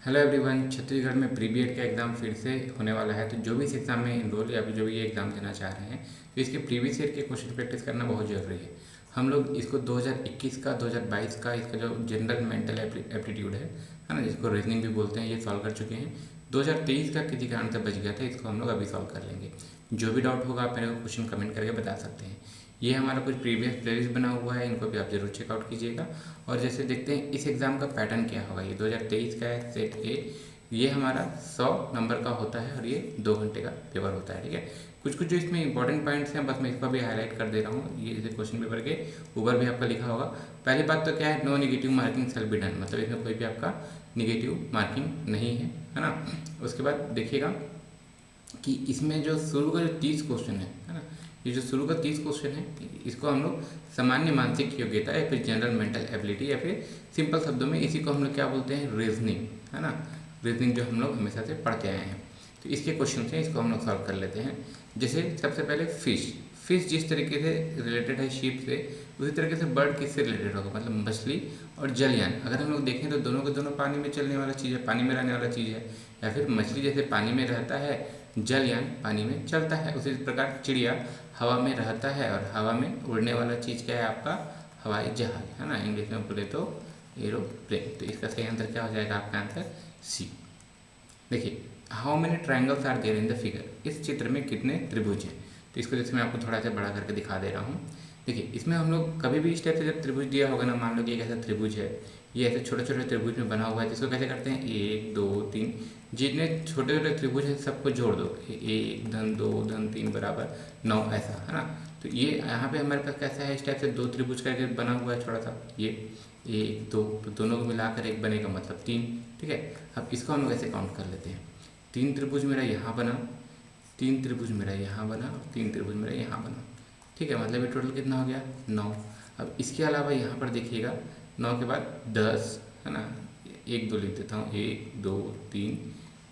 Hello everyone. Chhattisgarh में pre BEd का exam फिर से होने वाला है। तो जो भी इस एग्ज़ाम में इनरोल या फिर जो भी ये एग्ज़ाम देना चाह रहे हैं, तो इसके प्रीवियस ईयर के क्वेश्चन प्रैक्टिस करना बहुत ज़रूरी है। हम लोग इसको 2021 का 2022 का इसका जो जनरल मेंटल एप्टीट्यूड है ना, जिसको रीजनिंग भी बोलते हैं, ये सॉल्व कर चुके हैं। 2023 का किसी कारण से बच गया था, इसको हम लोग अभी सॉल्व कर लेंगे। जो भी डाउट होगा आप मेरे को क्वेश्चन कमेंट करके बता सकते हैं। ये हमारा कुछ प्रीवियस प्लेलिस्ट बना हुआ है, इनको भी आप जरूर चेकआउट कीजिएगा। और जैसे देखते हैं इस एग्ज़ाम का पैटर्न क्या होगा। ये 2023 का है, सेट ए। ये हमारा 100 नंबर का होता है और ये 2 घंटे का पेपर होता है। ठीक है, कुछ कुछ जो इसमें इंपॉर्टेंट पॉइंट्स हैं, बस मैं इसको भी हाईलाइट कर दे रहा हूँ। ये जैसे क्वेश्चन पेपर के ऊपर भी आपका लिखा होगा। पहली बात तो क्या है, no negative marking shall be done, मतलब इसमें कोई भी आपका निगेटिव मार्किंग नहीं है ना। उसके बाद देखिएगा कि इसमें जो शुरू का जो 30 क्वेश्चन है ना, ये जो शुरू का 30 क्वेश्चन है, इसको हम लोग सामान्य मानसिक योग्यता या फिर जनरल मेंटल एबिलिटी या फिर सिंपल शब्दों में इसी को हम लोग क्या बोलते हैं, रीजनिंग, है ना। रीजनिंग जो हम लोग हमेशा से पढ़ते आए हैं। तो इसके क्वेश्चन हैं, इसको हम लोग सॉल्व कर लेते हैं। जैसे सबसे पहले फिश फिश जिस तरीके से रिलेटेड है शीप से, उसी तरीके से बर्ड किससे रिलेटेड होगा, मतलब मछली और जलयान। अगर हम लोग देखें तो दोनों के दोनों पानी में चलने वाला चीज़ है, पानी में रहने वाला चीज़ है। या फिर मछली जैसे पानी में रहता है, जलयान पानी में चलता है। उसी प्रकार चिड़िया हवा में रहता है और हवा में उड़ने वाला चीज़ क्या है आपका, हवाई जहाज, है ना। इंग्लिश में बोले तो एरोप्लेन। तो इसका सही आंसर क्या हो जाएगा, आपका आंसर सी। देखिए, how many triangles are there in the figure, इस चित्र में कितने त्रिभुज हैं। तो इसको जैसे मैं आपको थोड़ा सा बड़ा करके दिखा दे रहा हूँ। देखिए, इसमें हम लोग कभी भी इस टाइप से जब त्रिभुज दिया होगा ना, मान लो कि एक ऐसा त्रिभुज है, ये ऐसे छोटे छोटे त्रिभुज में बना हुआ है, जिसको कैसे करते हैं, 1 2 3, जितने छोटे छोटे त्रिभुज हैं सबको जोड़ दो, 1 धन 2 धन 3 बराबर 9, ऐसा, है ना। तो ये यहाँ पे हमारे पास कैसा है, इस टाइप से 2 त्रिभुज करके बना हुआ है छोटा सा, ये 1 2, तो दोनों को मिलाकर एक बनेगा, मतलब 3। ठीक है, अब इसको हम लोग ऐसे काउंट कर लेते हैं। 3 त्रिभुज मेरा यहाँ बना, 3 त्रिभुज मेरा यहाँ बना और 3 त्रिभुज मेरा यहाँ बना। ठीक है, मतलब ये टोटल कितना हो गया, 9। अब इसके अलावा यहाँ पर देखिएगा, 9 के बाद 10, है ना। 1 2 लिख देता हूँ, 1 2 3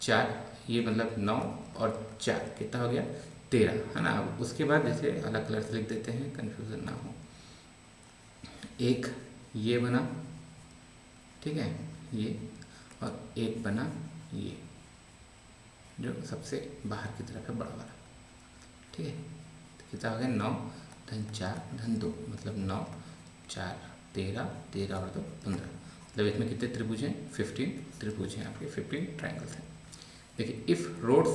4, ये मतलब 9 और 4 कितना हो गया, 13, है ना। अब उसके बाद जैसे अलग कलर से लिख देते हैं, कन्फ्यूज़न ना हो। एक ये बना, ठीक है, ये, और एक बना ये, जो सबसे बाहर की तरफ है, बड़ा वाला। ठीक है, तो कितना हो गया, 9 धन 4 धन 2, मतलब 9 4 13, 13 और 2 15। मतलब इसमें कितने त्रिभुज हैं, 15 त्रिभुज हैं आपके, 15 ट्राइंगल्स हैं। देखिए, इफ़ रोड्स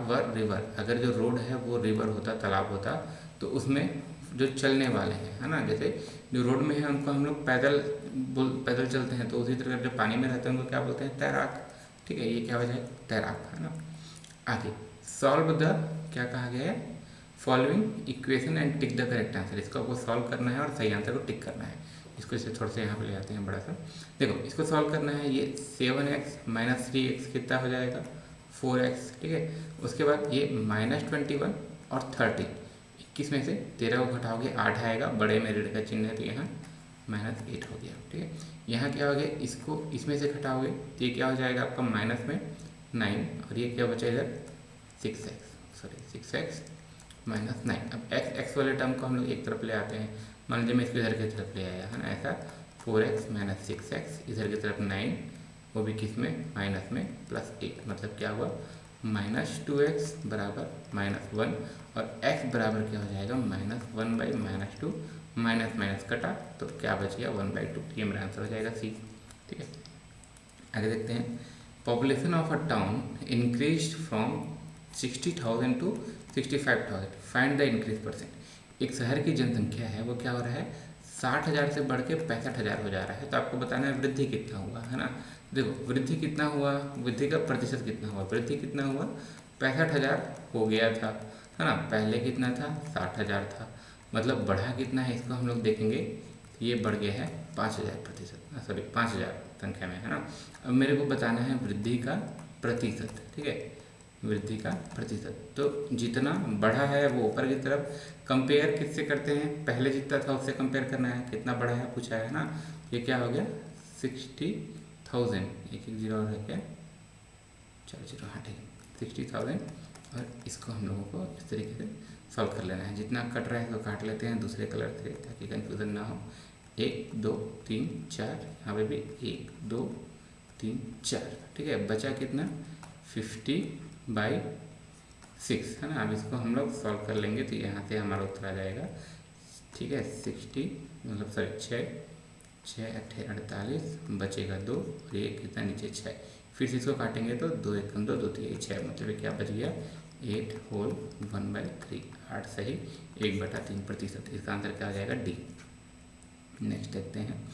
वर रिवर, अगर जो रोड है वो रिवर होता, तालाब होता, तो उसमें जो चलने वाले हैं, है ना, जैसे जो रोड में है उनको हम लोग पैदल चलते हैं, तो उसी तरह जो पानी में रहते हैं उनको क्या बोलते हैं, तैराक। ठीक है, ये क्या हो जाए, तैराक, है ना। आगे सॉल्व द, क्या कहा गया है, following equation and tick the correct answer. इसको आपको सॉल्व करना है और सही आंसर को टिक करना है। इसको इसे थोड़ा सा यहाँ पे ले आते हैं बड़ा सा। देखो, इसको सॉल्व करना है, ये 7x माइनस 3x कितना हो जाएगा, 4x। ठीक है, उसके बाद ये -21 और 30, 21 में से 13 को घटाओगे 8 आएगा, बड़े में ऋण का चिन्ह है तो यहाँ -8 हो गया। ठीक है, यहाँ क्या हो गया, इसको इसमें से घटाओगे तो ये क्या हो जाएगा आपका, माइनस में 9, और ये क्या बचा इधर, 6x माइनस 9। अब x वाले टर्म को हम लोग एक तरफ ले आते हैं, मान लीजिए मैं इसको इधर की तरफ ले आया, है ना, ऐसा 4x माइनस 6x, इधर की तरफ 9, वो भी किस में, माइनस में, प्लस 8, मतलब क्या हुआ, -2x बराबर -1, और x बराबर क्या हो जाएगा, -1/-2, माइनस माइनस कटा तो क्या बच गया, 1/2। ये मेरा आंसर हो जाएगा सी। ठीक है, आगे देखते हैं। Population of a town increase from 60,000 to 65,000, find the increase percent. एक शहर की जनसंख्या है वो क्या हो रहा है, 60,000 से बढ़ के 65,000 हो जा रहा है। तो आपको बताना है वृद्धि कितना हुआ, है ना। देखो, वृद्धि कितना हुआ, वृद्धि का प्रतिशत कितना हुआ, वृद्धि कितना हुआ, 65,000 हो गया था, है ना। पहले कितना था, 60,000 था, मतलब बढ़ा कितना है, इसको हम लोग देखेंगे। ये बढ़ गया है 5,000%, सॉरी 5,000 संख्या में, है ना। अब मेरे को बताना है वृद्धि का प्रतिशत। ठीक है, वृद्धि का प्रतिशत, तो जितना बढ़ा है वो ऊपर की तरफ, कंपेयर किससे करते हैं, पहले जितना था उससे कंपेयर करना है, कितना बढ़ा है पूछा है ना। ये क्या हो गया, 60,000, एक एक जीरो और है क्या, 4 जीरो, हाँ ठीक है, 60,000। और इसको हम लोगों को इस तरीके से सॉल्व कर लेना है। जितना कट रहा है तो काट लेते हैं दूसरे कलर से ताकि कन्फ्यूज़न ना हो। 1 2 3 4, यहाँ पे भी 1 2 3 4, ठीक है। बचा कितना 50/6, है ना। अब इसको हम लोग सॉल्व कर लेंगे तो यहाँ से हमारा उत्तर आ जाएगा, ठीक है। 60 मतलब सॉरी 6 8 48, बचेगा 2 और ये कितना नीचे 6। फिर से इसको काटेंगे तो 2 1 2 2 3 6, मतलब क्या बच गया 8 होल 1/3, 8 सही 1/3%। इसका आंसर क्या आ जाएगा डी। नेक्स्ट देखते हैं,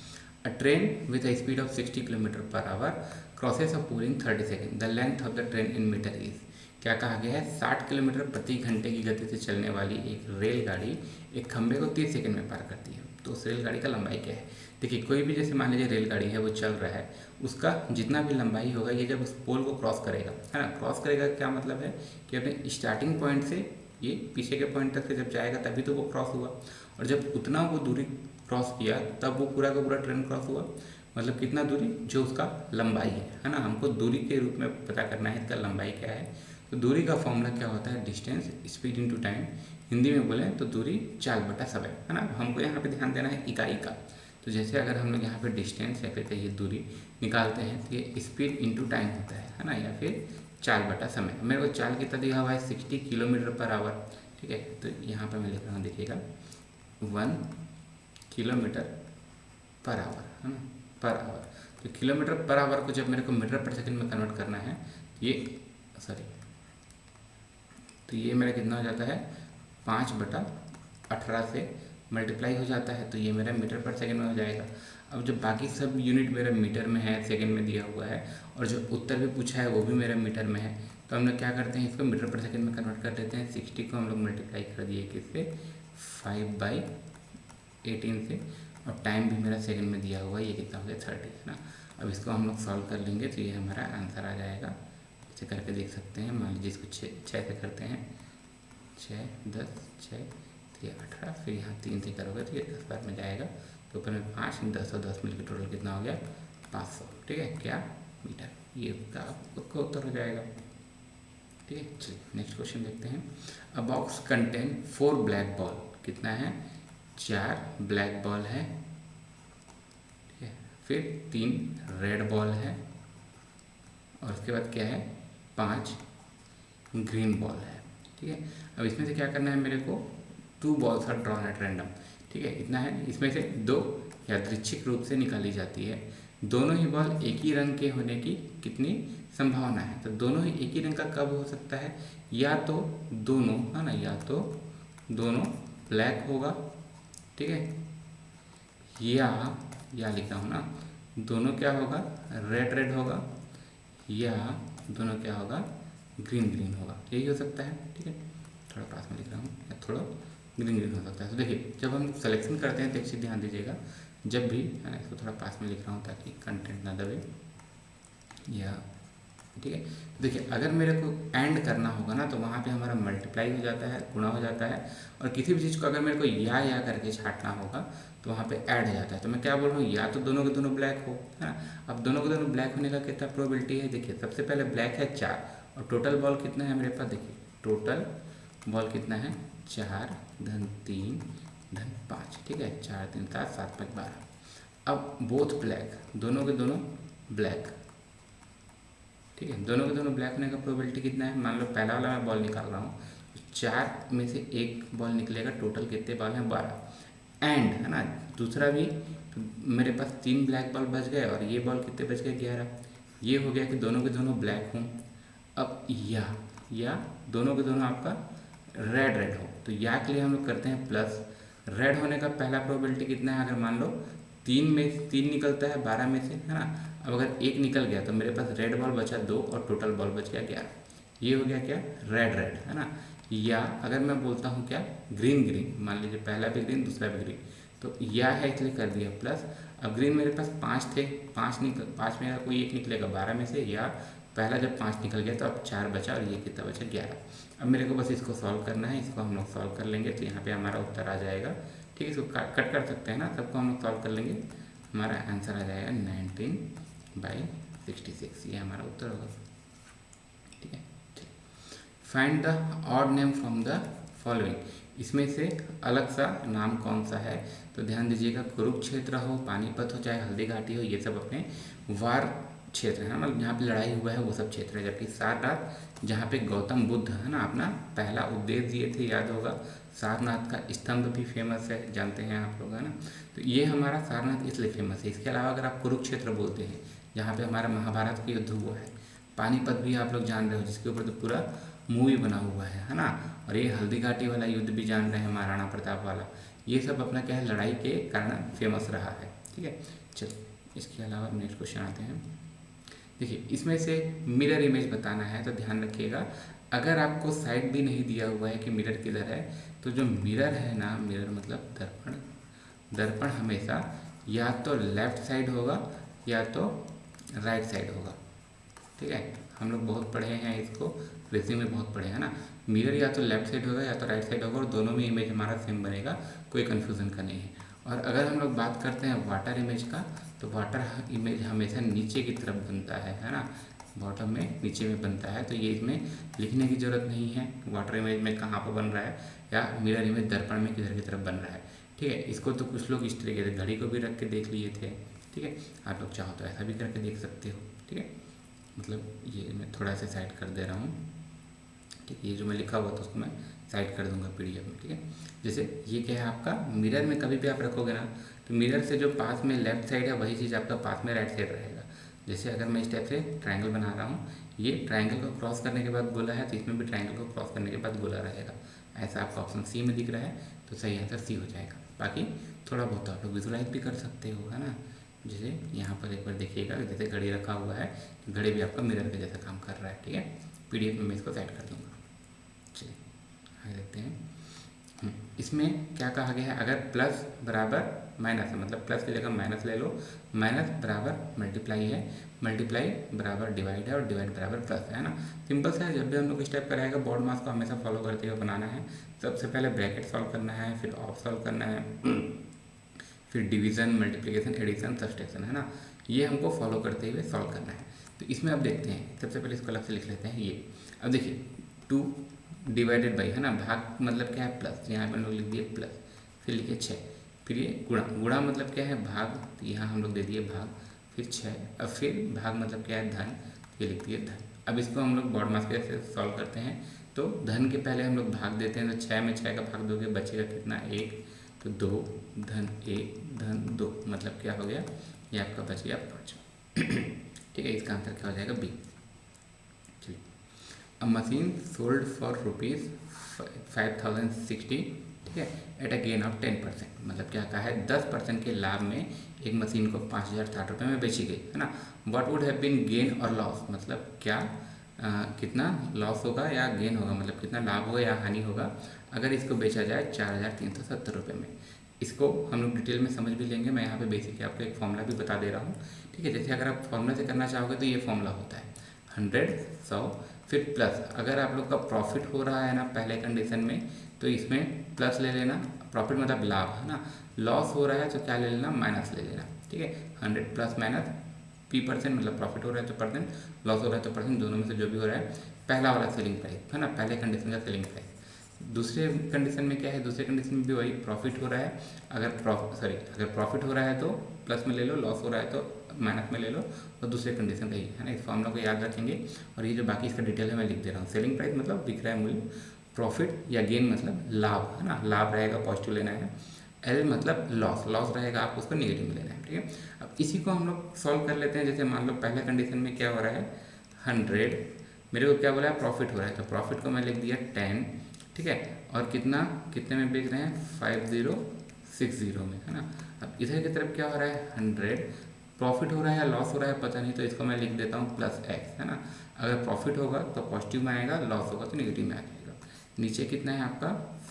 a train with a speed of 60 km/h crosses a pole in 30 second, the length of the train in metre is. क्या कहा गया है, 60 किलोमीटर प्रति घंटे की गति से चलने वाली एक रेलगाड़ी एक खंभे को 30 सेकंड में पार करती है, तो उस रेलगाड़ी का लंबाई क्या है। देखिए कोई भी जैसे मान लीजिए रेलगाड़ी है वो चल रहा है, उसका जितना भी लंबाई होगा ये जब उस पोल को क्रॉस करेगा, है ना। क्रॉस करेगा क्या मतलब है कि अपने स्टार्टिंग पॉइंट से ये पीछे के पॉइंट तक से जब जाएगा तभी तो वो क्रॉस हुआ, और जब उतना वो दूरी क्रॉस किया तब वो पूरा का पूरा ट्रेन क्रॉस हुआ। मतलब कितना दूरी, जो उसका लंबाई है ना। हमको दूरी के रूप में पता करना है इसका लंबाई क्या है। तो दूरी का फॉर्मूला क्या होता है, distance speed into time. Hindi में बोले तो दूरी चाल बटा समय, है ना। हमको यहाँ पे ध्यान देना है इकाई का। तो जैसे अगर हम लोग यहाँ पे डिस्टेंस या फिर कहिए दूरी निकालते हैं तो ये स्पीड इनटू टाइम होता है ना, या फिर चाल बटा समय। मेरे को चाल कितना दिया हुआ है 60 km/h, ठीक है। तो यहाँ पर मैं लिख रहा हूँ, देखिएगा 1 km/h, है ना, पर आवर। तो km/h को जब मेरे को मीटर/सेकंड में कन्वर्ट करना है, ये सॉरी तो ये मेरा कितना हो जाता है 5/18 से मल्टीप्लाई हो जाता है, तो ये मेरा मीटर/सेकंड में हो जाएगा। अब जब बाकी सब यूनिट मेरा मीटर में है, सेकंड में दिया हुआ है, और जो उत्तर भी पूछा है वो भी मेरा मीटर में है, तो हम लोग क्या करते हैं इसको मीटर/सेकंड में कन्वर्ट कर देते हैं। 60 को हम लोग मल्टीप्लाई कर दिए किससे 5/18 से, और टाइम भी मेरा सेकंड में दिया हुआ है, ये कितना हो गया 30, है ना। अब इसको हम लोग सॉल्व कर लेंगे तो ये हमारा आंसर आ जाएगा। इसे करके देख सकते हैं, मान लीजिए इसको 6 से करते हैं, 6 10 6 3 18, फिर यहाँ 3 से करोगे तो ये 10 बार में जाएगा, तो ऊपर में 5 10 और 10 मिलकर टोटल कितना हो गया 500, ठीक है, क्या मीटर। ये उसका उत्तर हो जाएगा, ठीक है। चलिए नेक्स्ट क्वेश्चन देखते हैं, अ बॉक्स कंटेन 4 ब्लैक बॉल, कितना है 4 ब्लैक बॉल है, ठीक है। फिर 3 रेड बॉल है, और उसके बाद क्या है 5 ग्रीन बॉल है, ठीक है। अब इसमें से क्या करना है मेरे को, 2 balls are drawn at random, ठीक है, इतना है। इसमें से 2 यादृच्छिक रूप से निकाली जाती है। दोनों ही बॉल एक ही रंग के होने की कितनी संभावना है, तो दोनों ही एक ही रंग का कब हो सकता है, या तो दोनों, है ना, या तो दोनों ब्लैक होगा, ठीक है, या लिखा हूँ ना, दोनों क्या होगा रेड होगा, या दोनों क्या होगा ग्रीन होगा, यही हो सकता है, ठीक है। थोड़ा पास में लिख रहा हूँ, या थोड़ा ग्रीन हो सकता है। तो देखिए जब हम सिलेक्शन करते हैं तो एक चीज़ ध्यान दीजिएगा, जब भी, है ना, इसको थोड़ा पास में लिख रहा हूँ ताकि कंटेंट ना दबे, या ठीक है। देखिए अगर मेरे को एंड करना होगा ना तो वहाँ पे हमारा मल्टीप्लाई हो जाता है, गुणा हो जाता है, और किसी भी चीज़ को अगर मेरे को या करके छांटना होगा तो वहाँ पे ऐड हो जाता है। तो मैं क्या बोल रहा हूँ, या तो दोनों के दोनों ब्लैक हो, है ना। अब दोनों के दोनों ब्लैक होने का कितना प्रोबेबिलिटी है, देखिए सबसे पहले ब्लैक है 4, और टोटल बॉल कितना है मेरे पास, देखिए टोटल बॉल कितना है 4 धन 3 धन 5, ठीक है, 4 3 7 7 5 12। अब बोथ ब्लैक, दोनों के दोनों ब्लैक, ठीक है, दोनों के दोनों ब्लैक होने का प्रोबेबिलिटी कितना है, मान लो पहला वाला मैं बॉल निकाल रहा हूँ, 4 में से एक बॉल निकलेगा, टोटल कितने बॉल हैं 12, एंड, है ना, दूसरा भी, तो मेरे पास 3 ब्लैक बॉल बच गए, और ये बॉल कितने बच गए 11। ये हो गया कि दोनों के दोनों ब्लैक हों। अब या दोनों के दोनों आपका रेड हो, तो या के लिए हम लोग करते हैं प्लस, रेड होने का पहला प्रोबेबिलिटी कितना है, अगर मान लो 3 निकलता है 12 में से, है ना। अब अगर एक निकल गया तो मेरे पास रेड बॉल बचा 2 और टोटल बॉल बच गया 11, ये हो गया क्या रेड, है ना। या अगर मैं बोलता हूँ क्या ग्रीन, मान लीजिए पहला भी ग्रीन दूसरा भी ग्रीन, तो या है इसलिए कर दिया प्लस। अब ग्रीन मेरे पास 5 थे, 5 में अगर कोई एक निकलेगा 12 में से, या पहला जब 5 निकल गया तो अब 4 बचा, और ये कितना बचा 11। अब मेरे को बस इसको सॉल्व करना है, इसको हम लोग सॉल्व कर लेंगे तो यहाँ पे हमारा उत्तर आ जाएगा, ठीक है। इसको कट कर सकते हैं ना, सबको हम लोग सॉल्व कर लेंगे, हमारा आंसर आ जाएगा 19/66, ये हमारा उत्तर होगा, ठीक है। Find the odd name from the following, इसमें से अलग सा नाम कौन सा है, तो ध्यान दीजिएगा कुरुक्षेत्र हो, पानीपत हो, चाहे हल्दी घाटी हो, ये सब अपने वार क्षेत्र है, मतलब जहाँ पे लड़ाई हुआ है वो सब क्षेत्र है। जबकि सारनाथ जहाँ पे गौतम बुद्ध है ना अपना पहला उपदेश दिए थे, याद होगा। सारनाथ का स्तंभ भी फेमस है, जानते हैं आप लोग, है ना। तो ये हमारा सारनाथ इसलिए फेमस है। इसके अलावा अगर आप कुरुक्षेत्र बोलते हैं, जहाँ पे हमारा महाभारत का युद्ध हुआ है, पानीपत भी आप लोग जान रहे हो, जिसके ऊपर तो पूरा मूवी बना हुआ है ना। और ये हल्दी घाटी वाला युद्ध भी जान रहे हैं, महाराणा प्रताप वाला। ये सब अपना क्या है, लड़ाई के कारण फेमस रहा है, ठीक है। चलो इसके अलावा नेक्स्ट क्वेश्चन आते हैं। देखिए इसमें से मिरर इमेज बताना है, तो ध्यान रखिएगा, अगर आपको साइड भी नहीं दिया हुआ है कि मिरर किधर है, तो जो मिरर है ना, मिरर मतलब दर्पण, दर्पण हमेशा या तो लेफ्ट साइड होगा या तो राइट साइड होगा, ठीक है। हम लोग बहुत पढ़े हैं इसको, रेसिंग में बहुत पढ़े हैं ना। मिरर या तो लेफ्ट साइड होगा या तो राइट साइड होगा, और दोनों में इमेज हमारा सेम बनेगा, कोई कन्फ्यूज़न का नहीं है। और अगर हम लोग बात करते हैं वाटर इमेज का, तो वाटर इमेज हमेशा नीचे की तरफ बनता है ना, बॉटम में नीचे में बनता है। तो ये इसमें लिखने की ज़रूरत नहीं है वाटर इमेज में कहाँ पर बन रहा है, या मिरर इमेज दर्पण में किधर की तरफ बन रहा है, ठीक है। इसको तो कुछ लोग इस तरीके से घड़ी को भी रख के देख लिए थे, ठीक है। आप लोग चाहो तो ऐसा भी करके देख सकते हो, ठीक है। मतलब ये मैं थोड़ा सा साइड कर दे रहा हूँ, ठीक है। ये जो मैं लिखा हुआ था उसको मैं साइड कर दूंगा पीडीएफ में, ठीक है। जैसे ये क्या है आपका, मिरर में कभी भी आप रखोगे ना, तो मिरर से जो पास में लेफ्ट साइड है वही चीज़ आपका पास में राइट साइड रहेगा। जैसे अगर मैं इस टाइप से ट्रायंगल बना रहा हूँ, ये ट्रायंगल को क्रॉस करने के बाद गोला है, तो इसमें भी ट्रायंगल को क्रॉस करने के बाद गोला रहेगा। ऐसा आपका ऑप्शन सी में दिख रहा है, तो सही आंसर सी हो जाएगा। बाकी थोड़ा बहुत आप लोग विजुलाइज भी कर सकते हो, है ना। जैसे यहाँ पर एक बार देखिएगा, जैसे घड़ी रखा हुआ है, तो घड़ी भी आपका मिरर के जैसा काम कर रहा है, ठीक है। पीडीएफ में मैं इसको सेट कर दूँगा। चलिए आगे देखते हैं। इसमें क्या कहा गया है, अगर प्लस बराबर माइनस है, मतलब प्लस की जगह माइनस ले लो, माइनस बराबर मल्टीप्लाई है, मल्टीप्लाई बराबर डिवाइड है, और डिवाइड बराबर प्लस है ना। सिंपल सा है, जब भी हम लोग स्टेप कराएगा बोर्ड मास को हमेशा फॉलो करते हुए बनाना है। सबसे पहले ब्रैकेट सॉल्व करना है, फिर ऑफ सॉल्व करना है, फिर डिवीज़न, मल्टीप्लिकेशन, एडिशन, सब्सट्रैक्शन, है ना। ये हमको फॉलो करते हुए सॉल्व करना है। तो इसमें अब देखते हैं, सबसे पहले इसको अलग से लिख लेते हैं। ये अब देखिए 2 डिवाइडेड बाई, है ना, भाग मतलब क्या है प्लस, यहाँ पर हम लोग लिख दिए प्लस, फिर लिखे 6, फिर ये गुणा, गुणा मतलब क्या है भाग, तो यहाँ हम लोग दे दिए भाग, फिर 6, अब फिर भाग मतलब क्या है धन, ये लिख दिए धन। अब इसको हम लोग बॉड मास के से सॉल्व करते हैं। तो धन के पहले हम लोग भाग देते हैं, तो 6 में 6 का भाग दोगे बचेगा कितना 1, तो 2 धन 1 धन 2, मतलब क्या हो गया, ये आपका बच गया 5, ठीक है। इसका आंसर क्या हो जाएगा बी। चलिए, अ मशीन सोल्ड फॉर ₹5060, ठीक है, एट अ गेन ऑफ 10%, मतलब क्या कहा है 10% के लाभ में एक मशीन को 5060 में बेची गई, है ना। What would have been gain or loss, मतलब क्या कितना लॉस होगा या गेन होगा, मतलब कितना लाभ होगा या हानि होगा अगर इसको बेचा जाए 4370 में। इसको हम लोग डिटेल में समझ भी लेंगे। मैं यहाँ पे बेसिक आपको एक फॉर्मूला भी बता दे रहा हूँ, ठीक है। जैसे अगर आप फॉर्मूला से करना चाहोगे तो ये फॉर्मूला होता है 100 100 फिर प्लस, अगर आप लोग का प्रॉफिट हो रहा है ना पहले कंडीशन में, तो इसमें प्लस ले लेना, प्रॉफिट मतलब लाभ, है ना। लॉस हो रहा है तो क्या ले लेना, माइनस ले लेना, ठीक है। 100 प्लस माइनस P% मतलब प्रॉफिट हो रहा है तो परसेंट, लॉस हो रहा है तो परसेंट, दोनों में से जो भी हो रहा है, पहला वाला सेलिंग प्राइस, है ना, पहले कंडीशन का सेलिंग प्राइस। दूसरे कंडीशन में क्या है, दूसरे कंडीशन में भी वही प्रॉफिट हो रहा है, अगर प्रॉफिट हो रहा है तो प्लस में ले लो, लॉस हो रहा है तो माइनस में ले लो, और दूसरे कंडीशन का ही है ना। इस फॉर्मूला को याद रखेंगे। और ये जो बाकी इसका डिटेल है मैं लिख दे रहा हूँ। सेलिंग प्राइस मतलब बिक रहा है मूल्य, प्रॉफिट या गेन मतलब लाभ, है ना, लाभ रहेगा पॉजिटिव लेना है, एल मतलब लॉस, लॉस रहेगा आप उसको नेगेटिव में लेना है, ठीक है। अब इसी को हम लोग सॉल्व कर लेते हैं। जैसे मान लो पहले कंडीशन में क्या हो रहा है 100, मेरे को क्या बोला है प्रॉफिट हो रहा है, तो प्रॉफिट को मैं लिख दिया 10, ठीक है। और कितने में बेच रहे हैं 5060 में, है ना। अब इधर की तरफ क्या हो रहा है 100, प्रॉफिट हो रहा है या लॉस हो रहा है पता नहीं, तो इसको मैं लिख देता हूँ प्लस एक्स, है ना। अगर प्रॉफिट होगा तो पॉजिटिव में आएगा, लॉस होगा तो नेगेटिव में आ जाएगा। नीचे कितना है आपका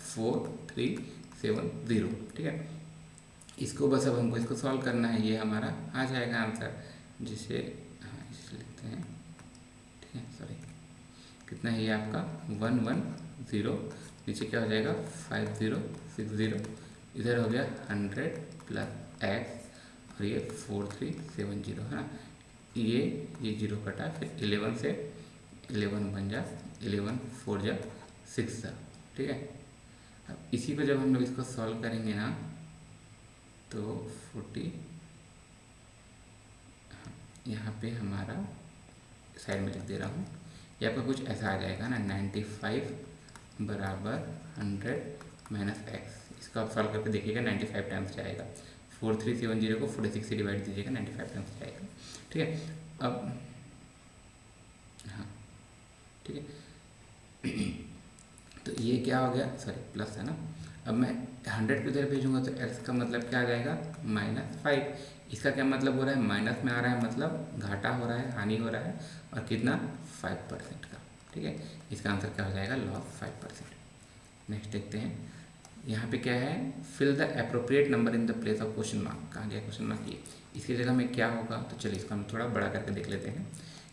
4370, ठीक है। इसको बस अब हमको इसको सॉल्व करना है, ये हमारा आ जाएगा आंसर, जिसे हाँ इसे लिखते हैं, ठीक है। सॉरी, कितना है ये आपका 110, नीचे क्या हो जाएगा 5060, इधर हो गया 100 प्लस एक्स, और ये 4370, है ना। ये जीरो कटा, फिर 11 से 11 बन जा, 11 4 जा 6 जा, ठीक है। अब इसी को जब हम लोग इसको सॉल्व करेंगे ना, तो 40, यहाँ पे हमारा साइड में लिख दे रहा हूँ, ये आपका कुछ ऐसा आ जाएगा ना, 95 बराबर 100 माइनस एक्स। इसको आप सॉल्व करके देखिएगा, 95 टाइम्स जाएगा। 4370 को 46 से डिवाइड दीजिएगा, 95 टाइम्स जाएगा। ठीक है, अब हाँ ठीक है तो ये क्या हो गया, सॉरी प्लस है ना। अब मैं 100 को इधर भेजूंगा तो एक्स का मतलब क्या आ जाएगा, -5। इसका क्या मतलब हो रहा है, माइनस में आ रहा है, मतलब घाटा हो रहा है, हानि हो रहा है, और कितना 5% का। ठीक है, इसका आंसर क्या हो जाएगा, लॉस 5%। नेक्स्ट देखते हैं, यहाँ पे क्या है, fill the appropriate number in the place of question mark. कहाँ गया क्वेश्चन मार्क, ये इसकी जगह में क्या होगा, तो चलिए इसको हम थोड़ा बड़ा करके देख लेते हैं।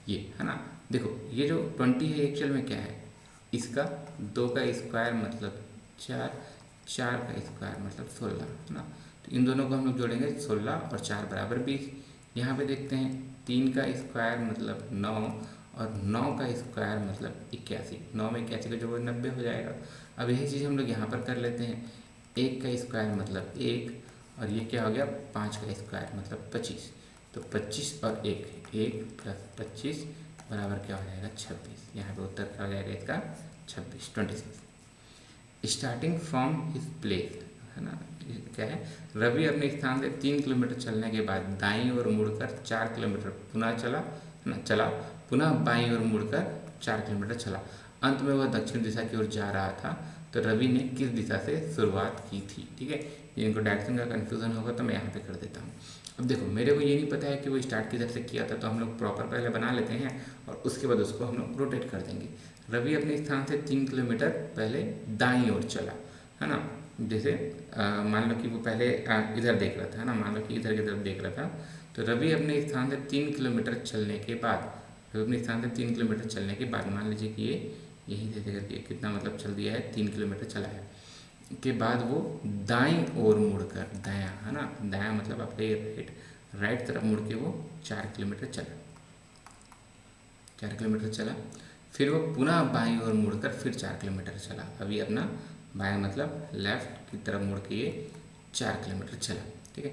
ये है ना, देखो ये जो 20 है एक्चुअल में क्या है, इसका 2 का स्क्वायर मतलब 4, 4 का स्क्वायर मतलब 16 है ना। तो इन दोनों को हम लोग जोड़ेंगे, 16 और 4 बराबर 20। यहाँ पे देखते हैं 3 का स्क्वायर मतलब 9 और 9 का स्क्वायर मतलब 81। 9 में 81 का जोड़ 90 हो जाएगा। अब यही चीज़ हम लोग यहाँ पर कर लेते हैं, 1 का स्क्वायर मतलब 1, और ये क्या हो गया, 5 का स्क्वायर मतलब 25। तो 25 और 1, 1 प्लस 25 बराबर क्या हो जाएगा, 26। यहाँ पे उत्तर क्या हो जाएगा इसका, 26। स्टार्टिंग फ्रॉम हिज प्लेस, है ना, क्या है, रवि अपने स्थान से 3 किलोमीटर चलने के बाद दाईं ओर मुड़कर 4 किलोमीटर पुनः चला, पुनः बाईं ओर मुड़कर 4 किलोमीटर चला। अंत में वह दक्षिण दिशा की ओर जा रहा था। तो रवि ने किस दिशा से शुरुआत की थी। ठीक है, इनको डायरेक्शन का कन्फ्यूज़न होगा तो मैं यहाँ पे कर देता हूँ। अब देखो मेरे को ये नहीं पता है कि वो स्टार्ट किधर से किया था, तो हम लोग प्रॉपर पहले बना लेते हैं और उसके बाद उसको हम लोग रोटेट कर देंगे। रवि अपने स्थान से 3 किलोमीटर पहले दाईं ओर चला, है ना। जैसे मान लो कि वो पहले इधर देख रहा था, है ना, मान लो कि इधर की तरफ देख रहा था। तो रवि अपने स्थान से 3 किलोमीटर चलने के बाद, रवि अपने स्थान से 3 किलोमीटर चलने के बाद, मान लीजिए कि ये यहीं से देकर के कितना मतलब चल दिया है, 3 किलोमीटर चला है के बाद वो दाईं ओर मुड़कर, दायां है ना, दायां मतलब आपका ये राइट, राइट तरफ मुड़ के वो 4 किलोमीटर चला, 4 किलोमीटर चला। फिर वो पुनः बाईं ओर मुड़कर फिर 4 किलोमीटर चला। अभी अपना बायां मतलब लेफ्ट की तरफ मुड़ के ये 4 किलोमीटर चला। ठीक है,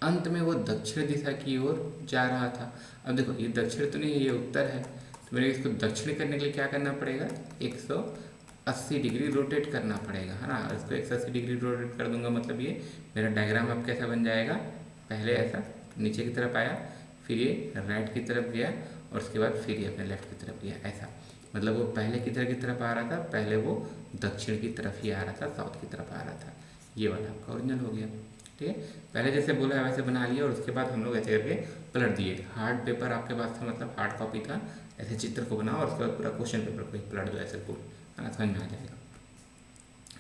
अंत में वो दक्षिण दिशा की ओर जा रहा था। अब देखो ये दक्षिण तो नहीं है, ये उत्तर है, तो मेरे इसको दक्षिण करने के लिए क्या करना पड़ेगा, 180 डिग्री रोटेट करना पड़ेगा, है ना। इसको 180 डिग्री रोटेट कर दूंगा, मतलब ये मेरा डायग्राम अब कैसा बन जाएगा, पहले ऐसा नीचे की तरफ आया, फिर ये राइट की तरफ गया, और उसके बाद फिर ये अपने लेफ्ट की तरफ गया, ऐसा। मतलब वो पहले किधर की तरफ आ रहा था, पहले वो दक्षिण की तरफ ही आ रहा था, साउथ की तरफ आ रहा था। ये वाला आपका ओरिजिनल हो गया। ठीक है, पहले जैसे बोला है वैसे बना लिया, और उसके बाद हम लोग ऐसे करके पलट दिए। हार्ड पेपर आपके पास था, मतलब हार्ड कॉपी था, ऐसे चित्र को बनाओ और उसके बाद पूरा क्वेश्चन पेपर को पलट दो, ऐसे फुल, है ना, समझ में आ जाएगा।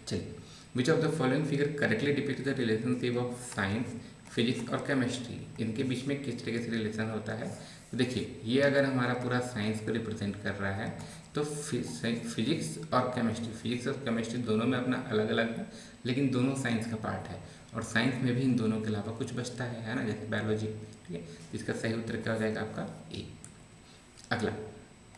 चलिए, which of the following figure correctly depict the relationship of science, physics और केमिस्ट्री। इनके बीच में किस तरीके से रिलेशन होता है। तो देखिए, ये अगर हमारा पूरा साइंस को रिप्रेजेंट कर रहा है, तो फिजिक्स और केमिस्ट्री दोनों में अपना अलग अलग है, लेकिन दोनों साइंस का पार्ट है। और साइंस में भी इन दोनों के अलावा कुछ बचता है ना, जैसे बायोलॉजी। ठीक है, इसका सही उत्तर क्या हो जाएगा आपका, ए। अगला,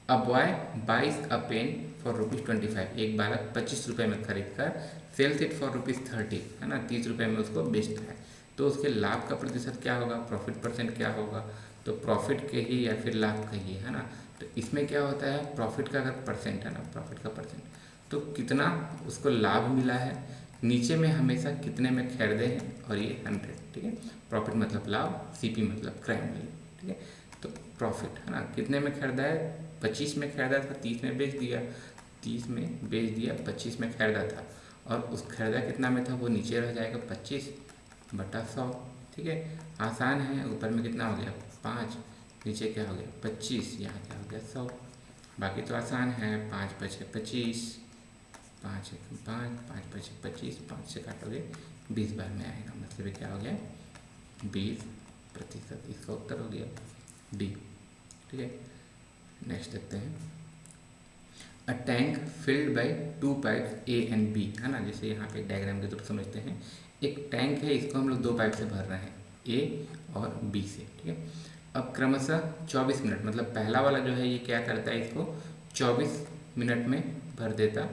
अ बॉय बाइस अ पेन फॉर ₹25। एक बालक 25 रुपये में खरीद कर सेल्स इट फॉर ₹30, है ना, 30 रुपये में उसको बेचता है। तो उसके लाभ का प्रतिशत क्या होगा, प्रॉफिट परसेंट क्या होगा। तो प्रॉफिट के ही या फिर लाभ का ही, है ना। तो इसमें क्या होता है, प्रॉफिट का अगर परसेंट है ना, प्रॉफिट का परसेंट, तो कितना उसको लाभ मिला है, नीचे में हमेशा कितने में खरीदे हैं, और ये 100। ठीक है, प्रॉफिट मतलब लाभ, सीपी मतलब क्राइम वैल्यू। ठीक है, तो प्रॉफिट है ना, कितने में खरीदा है, 25 में खरीदा था, 30 में बेच दिया, 30 में बेच दिया, 25 में खरीदा था, और उस खरीदा कितना में था, वो नीचे रह जाएगा 25/100। ठीक है, आसान है, ऊपर में कितना हो गया 5, नीचे क्या हो गया 25, यहाँ क्या हो गया 100। बाकी तो आसान है, 5 × 5 = 25, 5 × 5, 5 × 5 = 25, 5 से काटोगे 20 बार में आएगा, मतलब ये क्या हो गया 20%। इसका उत्तर हो गया डी। ठीक है, नेक्स्ट देखते हैं, a tank filled by 2 pipes A and B, है ना। जैसे यहाँ पे डायग्राम के थ्रू समझते हैं, एक टैंक है, इसको हम लोग 2 पाइप से भर रहे हैं, ए और बी से। ठीक है, अब क्रमशः 24 मिनट, मतलब पहला वाला जो है ये क्या करता है, इसको 24 मिनट में भर देता।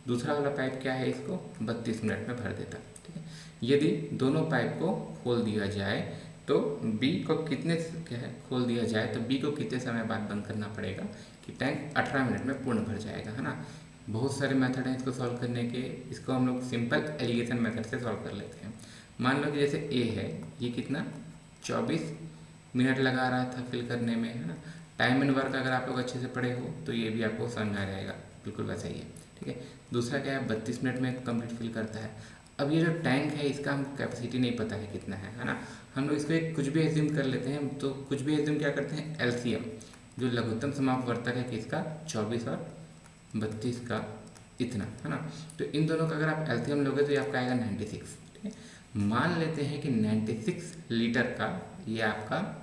दूसरा वाला पाइप क्या है, इसको 32 मिनट में भर देता। ठीक है, यदि दोनों पाइप को खोल दिया जाए तो बी को कितने क्या है खोल दिया जाए तो बी को कितने समय बाद बंद करना पड़ेगा कि टैंक 18 मिनट में पूर्ण भर जाएगा, है ना। बहुत सारे मेथड हैं इसको सॉल्व करने के। इसको हम लोग सिंपल एलिगेशन मेथड से सॉल्व कर लेते हैं। मान लो कि जैसे ए है, ये कितना 24 मिनट लगा रहा था फिल करने में, है ना। टाइम एंड वर्क अगर आप लोग अच्छे से पढ़े हो तो ये भी आपको समझ में आ जाएगा, बिल्कुल वैसा ही है, ठीक है। दूसरा क्या है, 32 मिनट में कंप्लीट फिल करता है। अब ये जो टैंक है इसका हमको कैपेसिटी नहीं पता है कितना है ना। हम लोग इसको एक कुछ भी एज्यूम कर लेते हैं। तो कुछ भी एज्यूम क्या करते हैं, एलसीएम, जो लघुत्तम समापवर्तक है किसका, 24 और 32 का, इतना, है ना। तो इन दोनों का अगर आप एलसीएम लोगे तो ये आपका आएगा 96, ठीक है। मान लेते हैं कि 96 लीटर का ये आपका,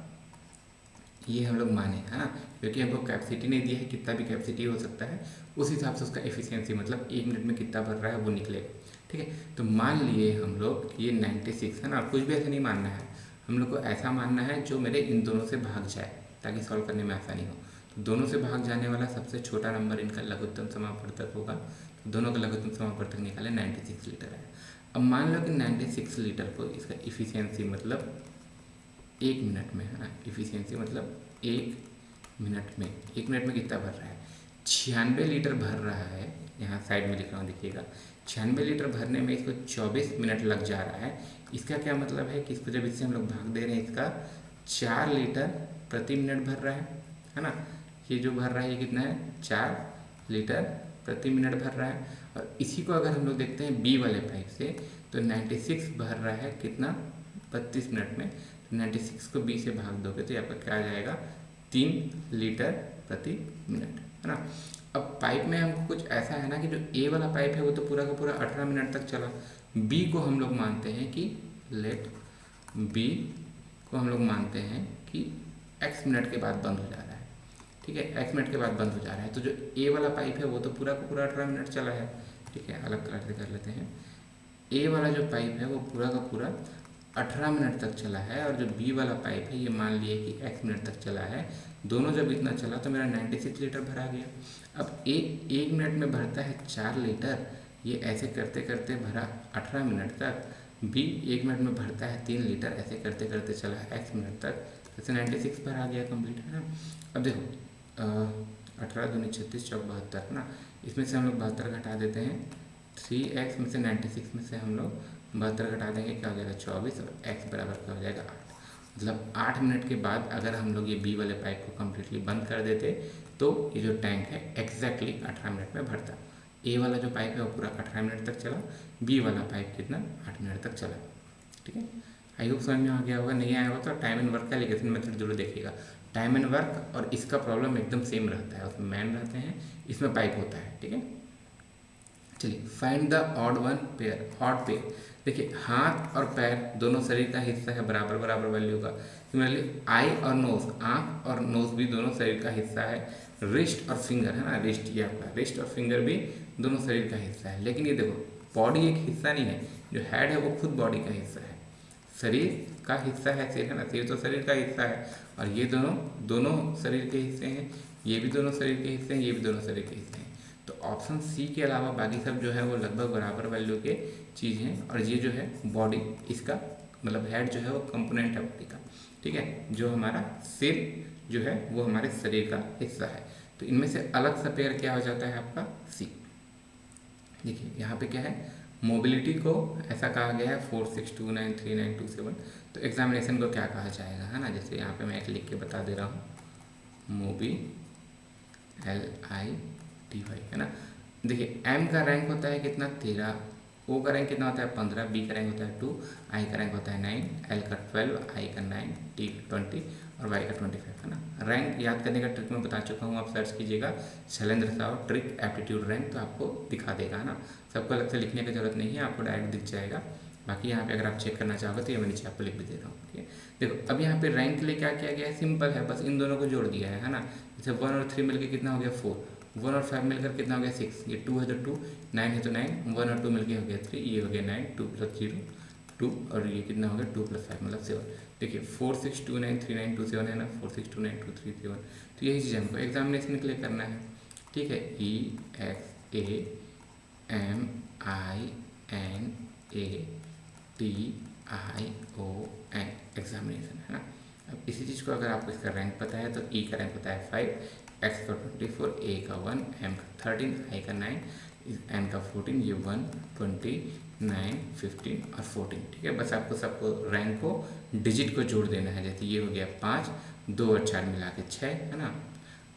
ये हम लोग माने, है ना, क्योंकि हमको कैपेसिटी नहीं दी है, कितना भी कैपेसिटी हो सकता है, उस हिसाब से उसका एफिशिएंसी मतलब 1 मिनट में कितना भर रहा है वो निकलेगा, ठीक है। तो मान लिए हम लोग ये 96, है ना। कुछ भी ऐसे नहीं मानना है, हम लोग को ऐसा मानना है जो मेरे इन दोनों से भाग जाए ताकि सॉल्व करने में आसानी हो। तो दोनों से भाग जाने वाला सबसे छोटा नंबर इनका लघुत्तम समापवर्तक होगा। तो दोनों का लघुत्तम समापवर्तक निकाले, 96 लीटर है। अब मान लो कि 96 लीटर को इसका इफिशियंसी मतलब 1 मिनट में, है ना, इफिशियंसी मतलब 1 मिनट में कितना भर रहा है, 96 लीटर भर रहा है। यहाँ साइड में लिख रहा हूँ, देखिएगा, 96 लीटर भरने में इसको 24 मिनट लग जा रहा है। इसका क्या मतलब है कि इसको जब इससे हम लोग भाग दे रहे हैं, इसका 4 लीटर प्रति मिनट भर रहा है ना। ये जो भर रहा है ये कितना है, 4 लीटर प्रति मिनट भर रहा है। और इसी को अगर हम लोग देखते हैं बी वाले पाइप से, तो 96 भर रहा है कितना, 32 मिनट में। 96 को बी से भाग दोगे तो आपका क्या आ जाएगा, 3 लीटर प्रति मिनट, है ना। अब पाइप में हमको कुछ ऐसा है ना कि जो ए वाला पाइप है वो तो पूरा का पूरा 18 मिनट तक चला। बी को हम लोग मानते हैं कि लेट बी को हम लोग मानते हैं कि x मिनट के बाद बंद हो जा रहा है, ठीक है, x मिनट के बाद बंद हो जा रहा है। तो जो ए वाला पाइप है वो तो पूरा का पूरा 18 मिनट चला है, ठीक है। अलग कलर से कर लेते हैं। ए वाला जो पाइप है वो पूरा का पूरा 18 मिनट तक चला है, और जो बी वाला पाइप है ये मान लिए कि x मिनट तक चला है। दोनों जब इतना चला तो मेरा 96 लीटर भरा गया। अब ए 1 मिनट में भरता है 4 लीटर, ये ऐसे करते करते भरा 18 मिनट तक। बी 1 मिनट में भरता है 3 लीटर, ऐसे करते करते चला x मिनट तक, जैसे 96 पर आ गया कंप्लीट, है ना। अब देखो 18 दूनी 36 चौक 72, ना। इसमें से हम लोग 72 घटा देते हैं, 3x में से 96 में से हम लोग 72 घटा देंगे, क्या हो जाएगा 24, और x बराबर क्या हो जाएगा 8। मतलब 8 मिनट के बाद अगर हम लोग ये बी वाले पाइप को कम्प्लीटली बंद कर देते तो ये जो टैंक है एग्जैक्टली 18 मिनट में भरता। ए वाला जो पाइप है वो पूरा 18 मिनट तक चला, बी वाला पाइप कितना 8 मिनट तक चला, ठीक है। आई होप समझ में आ गया होगा। नहीं आया होगा तो टाइम एंड वर्क का एलिगेशन मेथड जरूर देखिएगा। टाइम एंड वर्क और इसका प्रॉब्लम एकदम सेम रहता है, उसमें मैन रहते हैं, इसमें पाइप होता है, ठीक है। चलिए, find the odd one pair, odd pair. देखिए, हाथ और पैर दोनों शरीर का हिस्सा है बराबर बराबर वैल्यू का। सिमिलरली आई और नोज, आँख और नोज भी दोनों शरीर का हिस्सा है। रिस्ट और फिंगर, है ना, रिस्ट, ये आपका रिस्ट और फिंगर भी दोनों शरीर का हिस्सा है। लेकिन ये देखो, बॉडी एक हिस्सा नहीं है, जो हेड है वो खुद बॉडी का हिस्सा है, शरीर का हिस्सा है सिर, है ना, सिर तो शरीर का हिस्सा है। और ये दोनों दोनों शरीर के हिस्से हैं, ये भी दोनों शरीर के हिस्से हैं, ये भी दोनों शरीर के हिस्से हैं। तो ऑप्शन सी के अलावा बाकी सब जो है वो लगभग बराबर वैल्यू के चीज़ हैं। और ये जो है बॉडी, इसका मतलब हेड जो है वो कंपोनेंट है बॉडी का, ठीक है। जो हमारा सिर जो है वो हमारे शरीर का हिस्सा है। तो इनमें से अलग सा पेयर क्या हो जाता है आपका सी। देखिए यहाँ पे क्या है, मोबिलिटी को ऐसा कहा गया है 46293927। तो एग्जामिनेशन को क्या कहा जाएगा, है ना। जैसे यहाँ पे मैं एक लिख के बता दे रहा हूँ, मोबी LITY, है ना। देखिए एम का रैंक होता है कितना 13, ओ का रैंक कितना होता है 15, बी का रैंक होता है 2, आई का रैंक होता है 9, एल का 12, आई का 9, टी का 20 और वाई का 25, है ना। रैंक याद करने का ट्रिक मैं बता चुका हूँ, आप सर्च कीजिएगा Shailendra Sao trick aptitude rank, तो आपको दिखा देगा, है ना। सबको अलग से लिखने की जरूरत नहीं है, आपको डायरेक्ट दिख जाएगा। बाकी यहाँ पे अगर आप चेक करना चाहोगे तो ये मैं नीचे आपको लिख भी दे रहा हूँ, ठीक है। देखो अब यहाँ पे रैंक के लिए क्या किया गया है, सिंपल है, बस इन दोनों को जोड़ दिया है ना। जैसे 1 और 3 मिलकर कितना हो गया 4, 1 और 5 मिलकर कितना हो गया 6, ये 2 है तो 2, 9 है तो 9, 1 और 2 मिलकर हो गया 3, ये हो गया 9, 2 + 0 2, और ये कितना हो गया 2 + 5 मतलब 7। देखिए 46293927 है ना, 46292337। तो यही चीज़ हमको एग्जामिनेशन के लिए करना है, ठीक है। EXAMINATION ION एग्जामिनेशन, है ना। अब इसी चीज़ को अगर आपको इसका रैंक पता है तो ई का रैंक पता है 5, एक्स का 24, ए का 1, एम का 13, आई का 9, एन का 14, ये 1, 20, 9, 15 और 14, ठीक है। बस आपको सबको रैंक को डिजिट को जोड़ देना है। जैसे ये हो गया 5, 2 और 4 मिला के 6, है ना।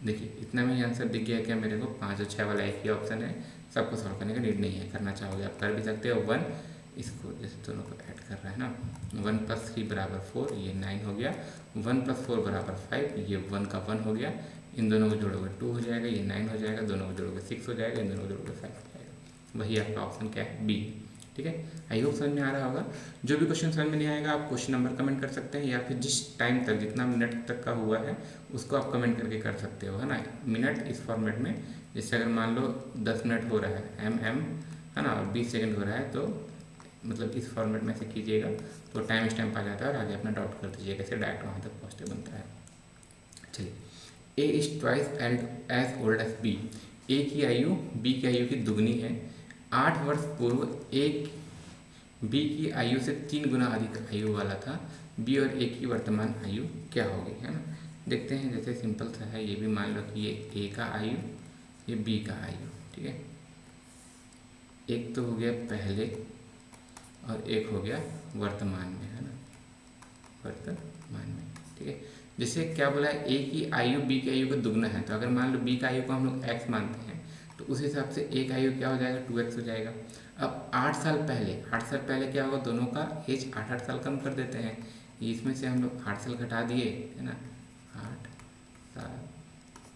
देखिए इतना में ही आंसर दिख गया क्या मेरे को, 5 और 6 वाला एक ही ऑप्शन है, सबको सॉल्व करने का नीड नहीं है। करना चाहोगे आप कर भी सकते हो। 1 इसको जैसे दोनों को ऐड कर रहा है ना, 1 + 3 = 4, ये 9 हो गया। 1 + 4 = 5, ये 1 का 1 हो गया। इन दोनों को जोड़ोगे 2 हो जाएगा, ये 9 हो जाएगा। दोनों को जोड़ोगे 6 हो जाएगा, इन दोनों को जोड़ोगे 5 हो जाएगा। वही आपका ऑप्शन क्या है, बी, ठीक है। आई होप समझ में आ रहा होगा। जो भी क्वेश्चन समझ में नहीं आएगा आप क्वेश्चन नंबर कमेंट कर सकते हैं, या फिर जिस टाइम तक जितना मिनट तक का हुआ है उसको आप कमेंट करके कर सकते हो, है ना। मिनट इस फॉर्मेट में, जैसे अगर मान लो 10 मिनट हो रहा है MM, है ना, और 20 सेकंड हो रहा है, तो मतलब इस फॉर्मेट में से कीजिएगा तो टाइम स्टैम्प आ जाता है और आगे अपना डाउट कर दीजिएगा, कैसे डायरेक्ट वहाँ तक पहुँचते बनता है। चलिए, A is twice as old as B, A की आयु बी की आयु की दुगनी है। 8 वर्ष पूर्व एक बी की आयु से 3 गुना अधिक आयु वाला था। बी और ए की वर्तमान आयु क्या होगी, है ना। देखते हैं, जैसे सिंपल सा है, ये भी मान लो कि ये ए का आयु, ये बी का आयु, ठीक है। एक तो हो गया पहले और एक हो गया वर्तमान में, है ना, वर्तमान में, ठीक है। जैसे क्या बोला है, ए की आयु बी की आयु का दुगना है, तो अगर मान लो बी का आयु को हम लोग x मानते हैं तो उस हिसाब से ए का आयु क्या हो जाएगा, 2x हो जाएगा। अब 8 साल पहले क्या होगा, दोनों का एज 8 साल कम कर देते हैं। इसमें से हम लोग 8 साल घटा दिए, है ना, 8 साल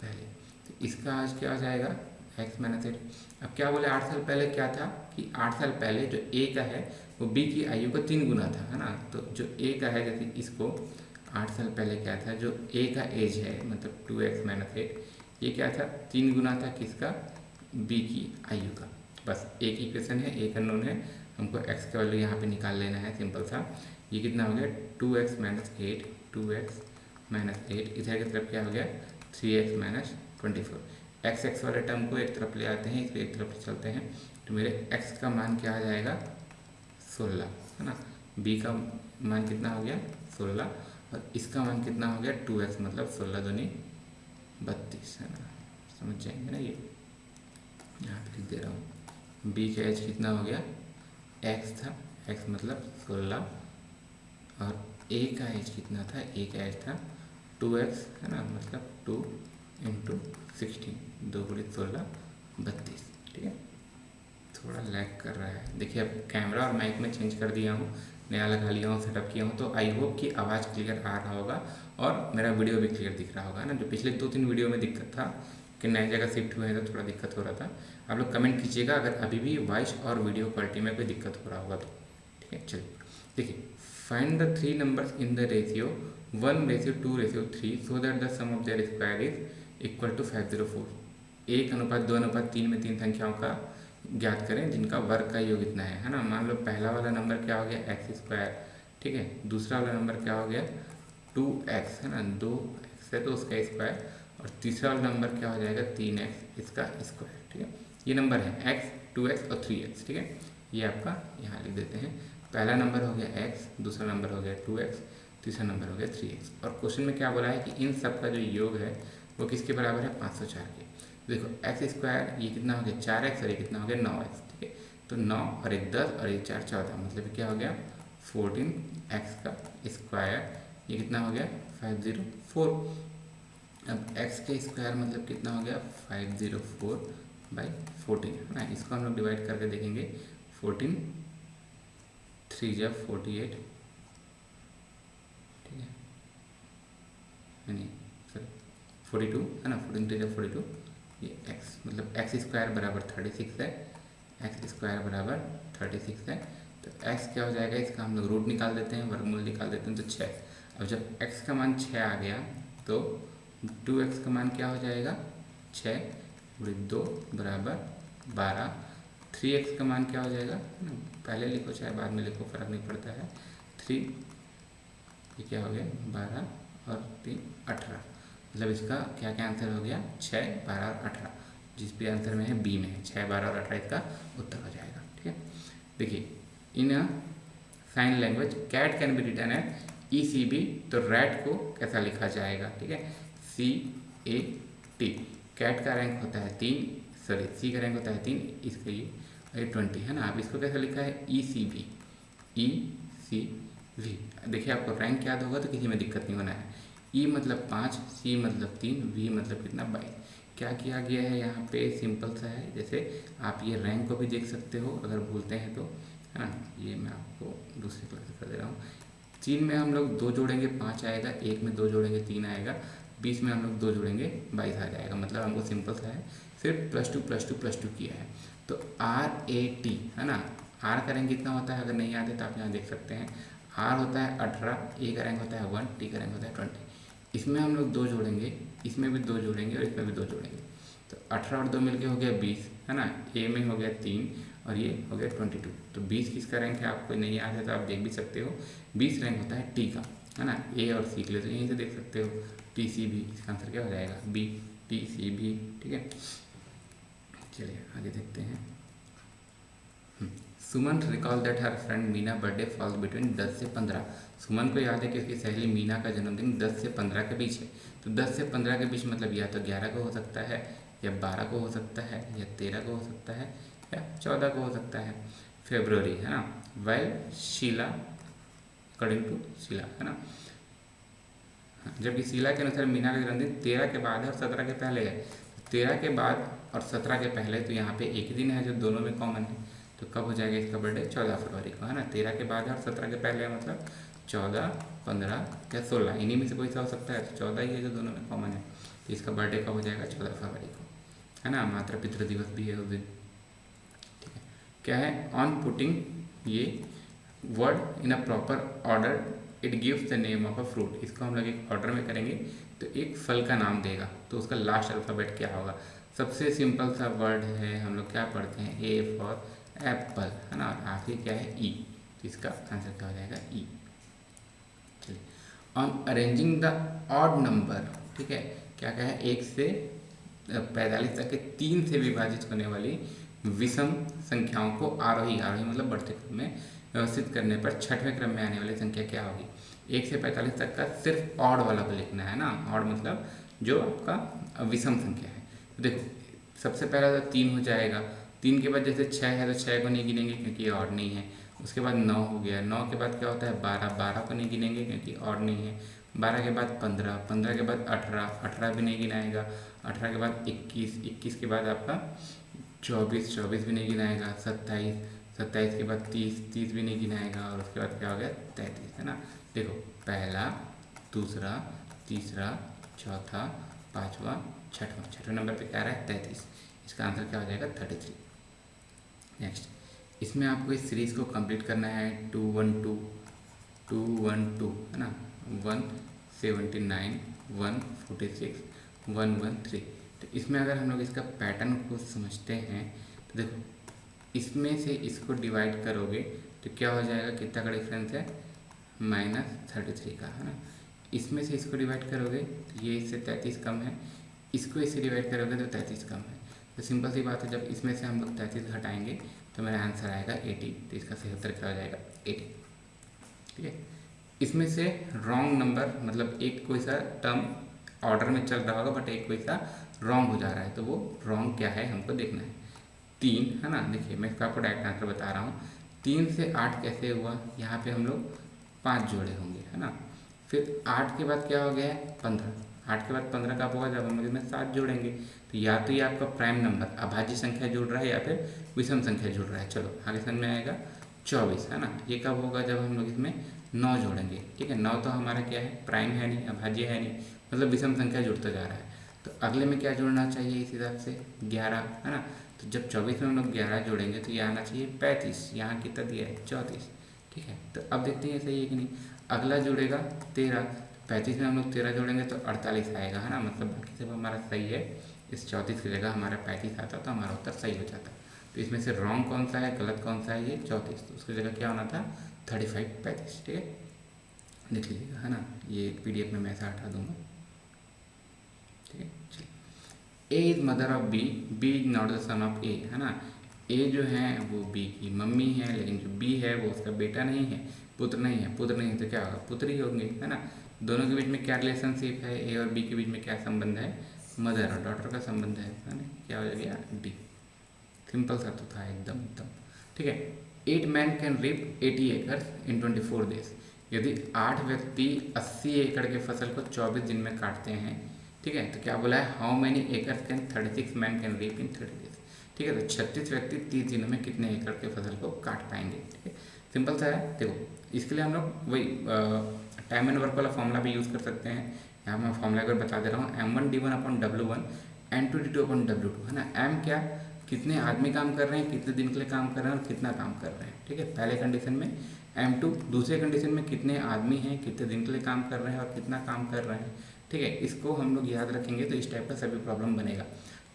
पहले, तो इसका आज क्या हो जाएगा, x - 8। अब क्या बोले, 8 साल पहले क्या था कि 8 साल पहले जो ए का है वो बी की आयु का 3 गुना था, है ना। तो जो ए का है, जैसे इसको 8 साल पहले क्या था, जो ए का एज है मतलब 2x - 8, ये क्या था, 3 गुना था किसका, बी की आयु का। बस एक इक्वेशन है, एक अननोन है, हमको x का वैल्यू यहाँ पे निकाल लेना है, सिंपल सा। ये कितना हो गया, 2x - 8, 2x - 8, इधर की तरफ क्या हो गया, 3x - 24। x वाले टर्म को एक तरफ ले आते हैं, इसको एक तरफ चलते हैं, तो मेरे x का मान क्या आ जाएगा, 16, है ना। b का मान कितना हो गया, 16, और इसका मान कितना हो गया, 2x, मतलब 16 दूनी 32, है ना। समझ जाएंगे ना, ये यहाँ पे लिख दे रहा हूँ। b का एज कितना हो गया, x था, x मतलब 16, और a का एज कितना था, a का एज था 2x, है ना, मतलब 2 × 16, 2 × 16, 32, ठीक है। थोड़ा लैग कर रहा है, देखिए अब कैमरा और माइक में चेंज कर दिया हूँ, नया लगा लिया हूँ, सेटअप किया हूँ, तो आई होप कि आवाज़ क्लियर आ रहा होगा और मेरा वीडियो भी क्लियर दिख रहा होगा, ना। जो पिछले 2-3 वीडियो में दिक्कत था कि नई जगह शिफ्ट हुए हैं तो थोड़ा दिक्कत हो रहा था। आप लोग कमेंट कीजिएगा अगर अभी भी वॉइस और वीडियो क्वालिटी में कोई दिक्कत हो रहा होगा तो, ठीक है। चलिए देखिए, find the 3 numbers in the ratio 1:2:3 so that the sum of their square is equal to 504। 1:2:3 में 3 संख्याओं का ज्ञात करें जिनका वर्ग का योग इतना है ना। मान लो पहला वाला नंबर क्या हो गया, x², ठीक है। दूसरा वाला नंबर क्या हो गया, 2x, है ना, 2x है तो उसका स्क्वायर, और तीसरा वाला नंबर क्या हो जाएगा, 3x, इसका स्क्वायर, ठीक है। ये नंबर है x, 2x और 3x, ठीक है। ये आपका यहाँ लिख देते हैं, पहला नंबर हो गया x, दूसरा नंबर हो गया 2x, तीसरा नंबर हो गया 3x। और क्वेश्चन में क्या बोला है कि इन सब का जो योग है वो किसके बराबर है, 504 के। देखो x², ये कितना हो गया 4x, और ये कितना हो गया 9x, ठीक है। तो 9 और 1 10 और 1 4 14, मतलब क्या हो गया 14x का स्क्वायर, ये कितना हो गया 504। अब x के स्क्वायर मतलब कितना हो गया 504/14, है ना। इसको हम लोग डिवाइड करके देखेंगे, 14 3 × 48, ठीक है, नहीं सॉरी 42, है ना, 14 3 × 42, ये x मतलब x² बराबर 36 है, x² बराबर 36 है। तो x क्या हो जाएगा, इसका हम लोग रूट निकाल देते हैं, वर्गमूल निकाल देते हैं, तो 6। अब जब x का मान 6 आ गया तो 2x का मान क्या हो जाएगा, 6 × 2 बराबर 12। 3x का मान क्या हो जाएगा, पहले लिखो चाहे बाद में लिखो, फर्क नहीं पड़ता है। 3, ये क्या हो गया 12 और 3 18, मतलब इसका क्या क्या आंसर हो गया, 6 12 और 18, जिस भी आंसर में है बी में है 6 12 और 18 इसका उत्तर हो जाएगा, ठीक है। देखिए in sign language. Cat can be written as ECB, तो रैट को कैसा लिखा जाएगा, ठीक है, CAT। कैट का रैंक होता है 3, सॉरी सी का रैंक होता है 3, इसका ये 20 है ना। अब इसको कैसे लिखा है, ECB। देखिए आपको रैंक याद होगा तो किसी में दिक्कत नहीं होना है। E मतलब 5, C मतलब 3, V मतलब कितना 22। क्या किया गया है यहाँ पे, सिंपल सा है। जैसे आप ये रैंक को भी देख सकते हो अगर भूलते हैं तो, है ना। ये मैं आपको दूसरी क्लास कर दे रहा हूँ। 3 में हम लोग 2 जोड़ेंगे 5 आएगा, 1 में 2 जोड़ेंगे 3 आएगा, 20 में हम लोग 2 जोड़ेंगे 22 आ जाएगा। मतलब हमको सिंपल सा है, सिर्फ +2 किया है। तो RAT है ना। R का रैंक कितना होता है, अगर नहीं याद है तो आप यहाँ देख सकते हैं। R होता है 18, A का रैंक होता है 1, T का रैंक होता है 20। इसमें हम लोग 2 जोड़ेंगे, इसमें भी 2 जोड़ेंगे और इसमें भी 2 जोड़ेंगे, तो 18 और 2 मिलके हो गया 20, है ना। A में हो गया 3 और ये हो गया 22। तो 20 किसका रैंक है, आपको नहीं याद है तो आप देख भी सकते हो। 20 रैंक होता है T का, है ना। A और C के लिए तो यहीं से देख सकते हो, TCB। इसका आंसर क्या हो जाएगा, B, TCB, ठीक है। चलिए आगे देखते हैं। Suman recall that her friend Meena birthday falls between 10 से 15। सुमन को याद है कि उसकी सहेली मीना का जन्मदिन 10 से 15 के बीच है। तो 10 से 15 के बीच मतलब या तो 11 को हो सकता है, या 12 को हो सकता है, या 13 को हो सकता है, या 14 को हो सकता है। फेब्रुवरी, है ना। Well Sheela, according to Sheela, है ना। जबकि शीला के अनुसार मीना का जन्मदिन 13 के बाद है और 17 के पहले है। 13 के बाद और 17 के पहले, तो यहाँ पे एक ही दिन है जो दोनों में कॉमन है। तो कब हो जाएगा इसका बर्थडे, 14 फरवरी को, है ना। 13 के बाद है और 17 के पहले है, मतलब 14, 15 या 16, इन्हीं में से कोई सा हो सकता है। तो 14 ही है जो दोनों में कॉमन है। तो इसका बर्थडे कब हो जाएगा, 14 फरवरी को, है ना। माता पितृ दिवस भी है उस दिन, ठीक है। क्या है, ऑन पुटिंग ये word in a proper order it gives the name of a fruit. इसको हम लोग एक ऑर्डर में करेंगे तो एक फल का नाम देगा, तो उसका लास्ट अल्फ़ाबेट क्या होगा। सबसे सिंपल सा वर्ड है, हम लोग क्या पढ़ते हैं, A फॉर एप्पल, है ना। और आखिर क्या है, E, तो इसका आंसर क्या हो जाएगा, E। चलिए, on arranging the odd number, ठीक है। क्या क्या है, 1 से 45 तक के 3 से विभाजित होने वाली विषम संख्याओं को आरोही, आरोही मतलब बढ़ते क्रम में व्यवस्थित करने पर छठवें क्रम में आने वाली संख्या क्या होगी। 1 से 45 तक का सिर्फ ऑड वाला को लिखना है ना। ऑड मतलब जो आपका विषम संख्या है। तो देखो सबसे पहला तो 3 हो जाएगा। 3 के बाद जैसे 6 है तो 6 को नहीं गिनेंगे क्योंकि ये ऑड नहीं है। उसके बाद 9 हो गया। 9 के बाद क्या होता है, 12, 12 को नहीं गिनेंगे क्योंकि ऑड नहीं है। 12 के बाद 15, 15 के बाद 18, 18 भी नहीं गिनाएगा। 18 के बाद 21, 21 के बाद आपका 24, 24 भी नहीं गिनाएगा। 27, 27 के बाद 30, 30 भी नहीं गिनाएगा। और उसके बाद क्या हो गया, 33, है ना। देखो पहला, दूसरा, तीसरा, चौथा, पाँचवा, छठवां, छठवें नंबर पे क्या आ रहा है, 33। इसका आंसर क्या हो जाएगा, 33। नेक्स्ट, इसमें आपको इस सीरीज़ को कंप्लीट करना है 212, 212, है ना। 179, 146, 113। तो इसमें अगर हम लोग इसका पैटर्न को समझते हैं तो देखो इसमें से इसको डिवाइड करोगे तो क्या हो जाएगा, कितना का डिफरेंस है, -33 का, है ना। इसमें से इसको डिवाइड करोगे तो ये इससे 33 कम है, इसको इससे डिवाइड करोगे तो 33 कम है। तो सिंपल सी बात है, जब इसमें से हम लोग 33 घटाएंगे तो मेरा आंसर आएगा 80। तो इसका सही उत्तर क्या हो जाएगा, 80, ठीक है। इसमें से रॉन्ग नंबर मतलब एक कोई सा टर्म ऑर्डर में चल रहा होगा बट एक कोई सा रॉन्ग हो जा रहा है, तो वो रॉन्ग क्या है हमको देखना है। 3, है ना। देखिए मैं इसका आपको डायरेक्ट आंसर बता रहा हूँ। 3 से 8 कैसे हुआ, यहाँ पे हम लोग 5 जोड़े होंगे, है ना। फिर 8 के बाद क्या हो गया है, 15। 8 के बाद 15 कब होगा, जब हम लोग इसमें 7 जोड़ेंगे। तो या तो ये आपका प्राइम नंबर अभाज्य संख्या जुड़ रहा है या फिर विषम संख्या जुड़ रहा है। चलो आगे समझ में आएगा। 24, है ना। ये कब होगा, जब हम लोग इसमें 9 जोड़ेंगे, ठीक है। 9 तो हमारा क्या है, प्राइम है नहीं, अभाज्य है नहीं, मतलब विषम संख्या जुड़ता जा रहा है। तो अगले में क्या जोड़ना चाहिए इस हिसाब से, 11, है ना। तो जब 24 में हम लोग 11 जोड़ेंगे तो ये आना चाहिए 35, यहाँ कितना दिया है 34, ठीक है। तो अब देखते हैं सही है कि नहीं। अगला जुड़ेगा 13, 35 में हम लोग 13 जोड़ेंगे तो 48 आएगा, है ना। मतलब बाकी सब हमारा सही है, इस 34 की जगह हमारा 35 आता तो हमारा उत्तर सही हो जाता। तो इसमें से रॉन्ग कौन सा है, गलत कौन सा है, ये 34, तो उसकी जगह क्या होना था 35, 35, ठीक है। देख लीजिएगा, है ना। ये PDF में मैं ऐसा हटा दूंगा, ठीक है। चलिए, A is mother of B, B is not the son of A, है ना। A जो है वो B की मम्मी है, लेकिन जो B है वो उसका बेटा नहीं है। पुत्र नहीं है, पुत्र नहीं है तो क्या होगा, पुत्री होंगे, है ना। दोनों के बीच में क्या रिलेशनशिप है, ए और बी के बीच में क्या संबंध है, मदर और डॉटर का संबंध है ना। क्या हो गया, डी। सिंपल सा तो था एकदम एकदम, ठीक है। 8 man can reap 80 acres in 24 days. यदि 8 व्यक्ति 80 एकड़ के फसल को 24 दिन में काटते हैं, ठीक है, तो क्या बोला है, how many acres can 36 man can reap in 30 days. ठीक है, तो 36 व्यक्ति 30 दिनों में कितने एकड़ के फसल को काट पाएंगे। ठीक है, सिंपल सा है। देखो इसके लिए हम लोग वही टाइम एंड वर्क वाला फॉर्मूला भी यूज़ कर सकते हैं। यहाँ मैं फॉर्मूला एक बार बता दे रहा हूँ, M1D1/W1 N2D2/W2, है ना। M क्या, कितने आदमी काम कर रहे हैं, कितने दिन के लिए काम कर रहे हैं और कितना काम कर रहे हैं। ठीक है, पहले कंडीशन में M2, दूसरे कंडीशन में कितने आदमी हैं, कितने दिन के लिए काम कर रहे हैं और कितना काम कर रहे हैं। ठीक है, इसको हम लोग याद रखेंगे तो इस टाइप का सभी प्रॉब्लम बनेगा।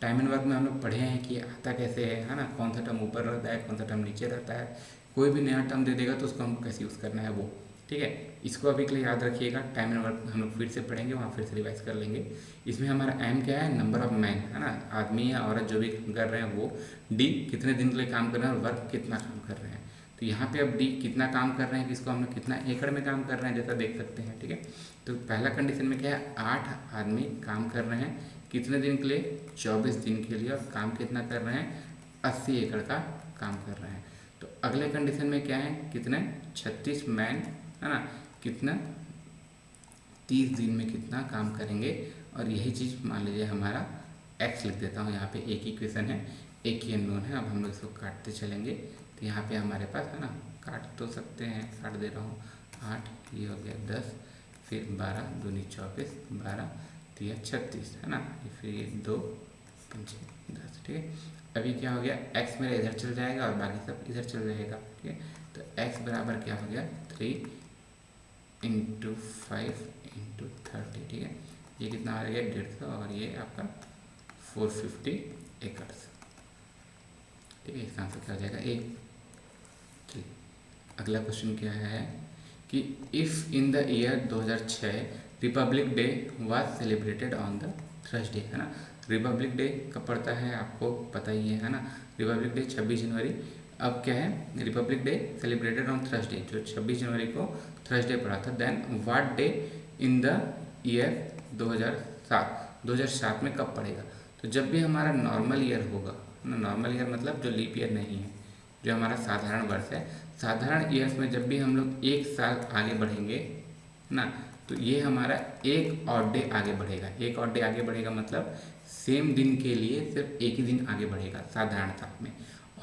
टाइम एंड वर्क में हम लोग पढ़े हैं कि आता कैसे है ना, कौन सा टर्म ऊपर रहता है, कौन सा टर्म नीचे रहता है, कोई भी नया टर्म दे देगा तो उसको हमको कैसे यूज़ करना है वो। ठीक है, इसको अभी के लिए याद रखिएगा। टाइम एंड वर्क हम लोग फिर से पढ़ेंगे, वहाँ फिर से रिवाइज कर लेंगे। इसमें हमारा एम क्या है, नंबर ऑफ मैन, है ना, आदमी या औरत जो भी कर रहे हैं वो। डी, कितने दिन के लिए काम कर रहे हैं और वर्क कितना काम कर रहे हैं। तो यहाँ पे अब डी कितना काम कर रहे हैं, किसको हम लोग कितना एकड़ में काम कर रहे हैं जैसा देख सकते हैं। ठीक है, तो पहला कंडीशन में क्या है, 8 आदमी काम कर रहे हैं कितने दिन के लिए, 24 दिन के लिए, और काम कितना कर रहे हैं, 80 एकड़ का काम कर रहे हैं। तो अगले कंडीशन में क्या है, कितने, 36 मैन, है ना, कितना 30 दिन में कितना काम करेंगे। और यही चीज़ मान लीजिए हमारा एक्स लिख देता हूँ, यहाँ पे एक ही इक्वेशन है, एक ही अननोन है। अब हम लोग इसको काटते चलेंगे तो यहाँ पे हमारे पास, है ना, काट तो सकते हैं, काट दे रहा हूँ। 8, ये हो गया 10, फिर 12 दूनी 24, 12 3 36, है ना, फिर ये 2 5 10। ठीक है, अभी क्या हो गया, x मेरा इधर चल जाएगा और बाकी सब इधर चल जाएगा। ठीक है, तो x बराबर क्या हो गया, 3 × 5 × 30। ठीक है, ये कितना आ गया, 150, और ये आपका 450 एकर्स। ठीक है, इसका आंसर क्या हो जाएगा, 1। ठीक, अगला क्वेश्चन क्या है कि if in the year 2006 Republic day was celebrated on the Thursday, है ना। रिपब्लिक डे कब पड़ता है आपको पता ही है ना, रिपब्लिक डे 26 जनवरी। अब क्या है, republic day celebrated on Thursday, जो 26 जनवरी को थर्सडे पड़ा था। Then what day in the year 2007 में कब पड़ेगा। तो जब भी हमारा नॉर्मल ईयर होगा ना, नॉर्मल ईयर मतलब जो लीप ईयर नहीं है, जो हमारा साधारण वर्ष है, साधारण ईयर्स में जब भी हम लोग एक साल आगे बढ़ेंगे ना, तो ये हमारा एक और डे आगे बढ़ेगा। एक और डे आगे बढ़ेगा मतलब सेम दिन के लिए सिर्फ एक ही दिन आगे बढ़ेगा साधारणता में।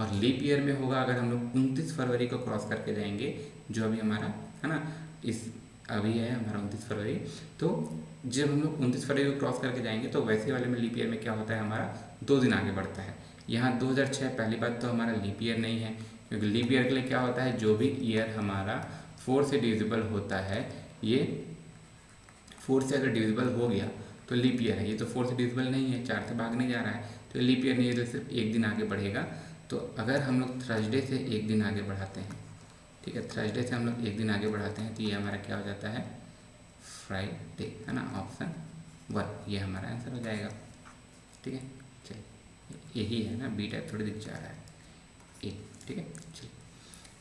और लीप ईयर में होगा अगर हम लोग 29 फरवरी को क्रॉस करके जाएंगे, जो अभी हमारा, है ना, इस अभी है हमारा 29 फरवरी। तो जब हम लोग 29 फरवरी को क्रॉस करके जाएंगे तो वैसे वाले में लीप ईयर में क्या होता है, हमारा 2 दिन आगे बढ़ता है। यहाँ 2006 पहली बात तो हमारा लीप ईयर नहीं है, क्योंकि लीप ईयर के लिए क्या होता है, जो भी ईयर हमारा 4 से डिविजिबल होता है, ये 4 से अगर डिविजिबल हो गया तो लीप ईयर है। ये तो 4 से डिविजिबल नहीं है, 4 से भाग नहीं जा रहा है, तो लीप ईयर नहीं है, तो सिर्फ एक दिन आगे बढ़ेगा। तो अगर हम लोग थर्सडे से एक दिन आगे बढ़ाते हैं, ठीक है, थर्सडे से हम लोग एक दिन आगे बढ़ाते हैं, तो ये हमारा क्या हो जाता है, फ्राइडे, है ना, ऑप्शन 1 ये हमारा आंसर हो जाएगा। ठीक है, चलिए यही है ना, बी टाइप थोड़ी दिख जा रहा है ए। ठीक है, चलिए,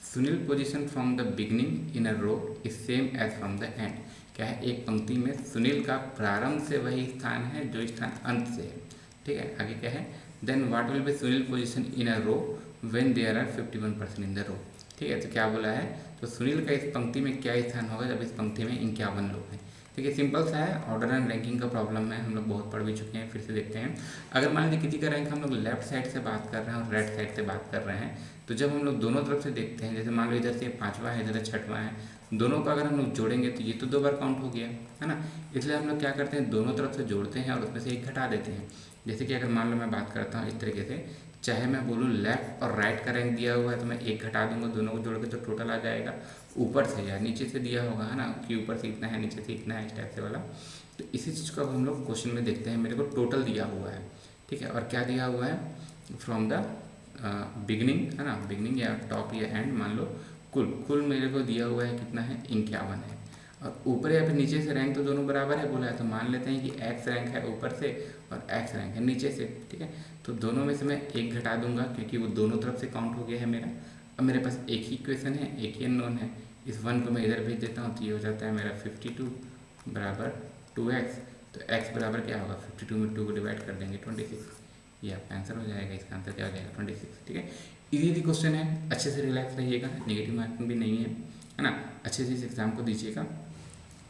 Sunil position from the beginning in a row is same as from the end. क्या है, एक पंक्ति में सुनील का प्रारंभ से वही स्थान है जो स्थान अंत से है। ठीक है, आगे क्या है, then what will be Sunil position in a row when there are 51% in the row. ठीक है, तो क्या बोला है, तो सुनील का इस पंक्ति में क्या स्थान होगा जब इस पंक्ति में 51 लोग हैं। ठीक है, सिंपल सा है, ऑर्डर एंड रैंकिंग का प्रॉब्लम है, हम लोग बहुत पढ़ भी चुके हैं, फिर से देखते हैं। अगर मान लीजिए किसी का रैंक हम लोग लेफ्ट साइड से बात कर रहे हैं और राइट साइड से बात कर रहे हैं, तो जब हम लोग दोनों तरफ से देखते हैं, जैसे मान लो इधर से 5वां है, इधर 6वां है, दोनों का अगर हम लोग जोड़ेंगे तो ये तो 2 बार काउंट हो गया, है ना। इसलिए हम लोग क्या करते हैं, दोनों तरफ से जोड़ते हैं और उसमें से एक घटा देते हैं। जैसे कि अगर मान लो मैं बात करता हूँ इस तरीके से, चाहे मैं बोलूँ लेफ्ट और राइट का रैंक दिया हुआ है तो मैं एक घटा दूंगा, दोनों को जोड़ के तो टोटल आ जाएगा। ऊपर से या नीचे से दिया होगा, है ना, कि ऊपर से इतना है, नीचे से इतना है, इस टाइप से वाला। तो इसी चीज़ को अब हम लोग क्वेश्चन में देखते हैं, मेरे को टोटल दिया हुआ है। ठीक है, और क्या दिया हुआ है, फ्रॉम द बिगनिंग, है ना, बिगनिंग या टॉप या एंड, मान लो कुल मेरे को दिया हुआ है कितना है, 51 है। और ऊपर या फिर नीचे से रैंक तो दोनों बराबर है बोला है, तो मान लेते हैं कि एक्स रैंक है ऊपर से और एक्स रैंक है नीचे से। ठीक है, तो दोनों में से मैं एक घटा दूंगा क्योंकि वो दोनों तरफ से काउंट हो गया है मेरा। अब मेरे पास एक ही इक्वेशन है, एक ही अननोन है, इस 1 को मैं इधर भेज देता हूँ तो ये हो जाता है मेरा 52 बराबर 2x। तो x बराबर क्या होगा, 52 में 2 को डिवाइड कर देंगे 26, ये आपका आंसर हो जाएगा। इसका आंसर क्या हो जाएगा 26। ठीक है, इजी क्वेश्चन है, अच्छे से रिलैक्स रहिएगा, नेगेटिव मार्किंग भी नहीं है ना। अच्छे से इस एग्ज़ाम को दीजिएगा।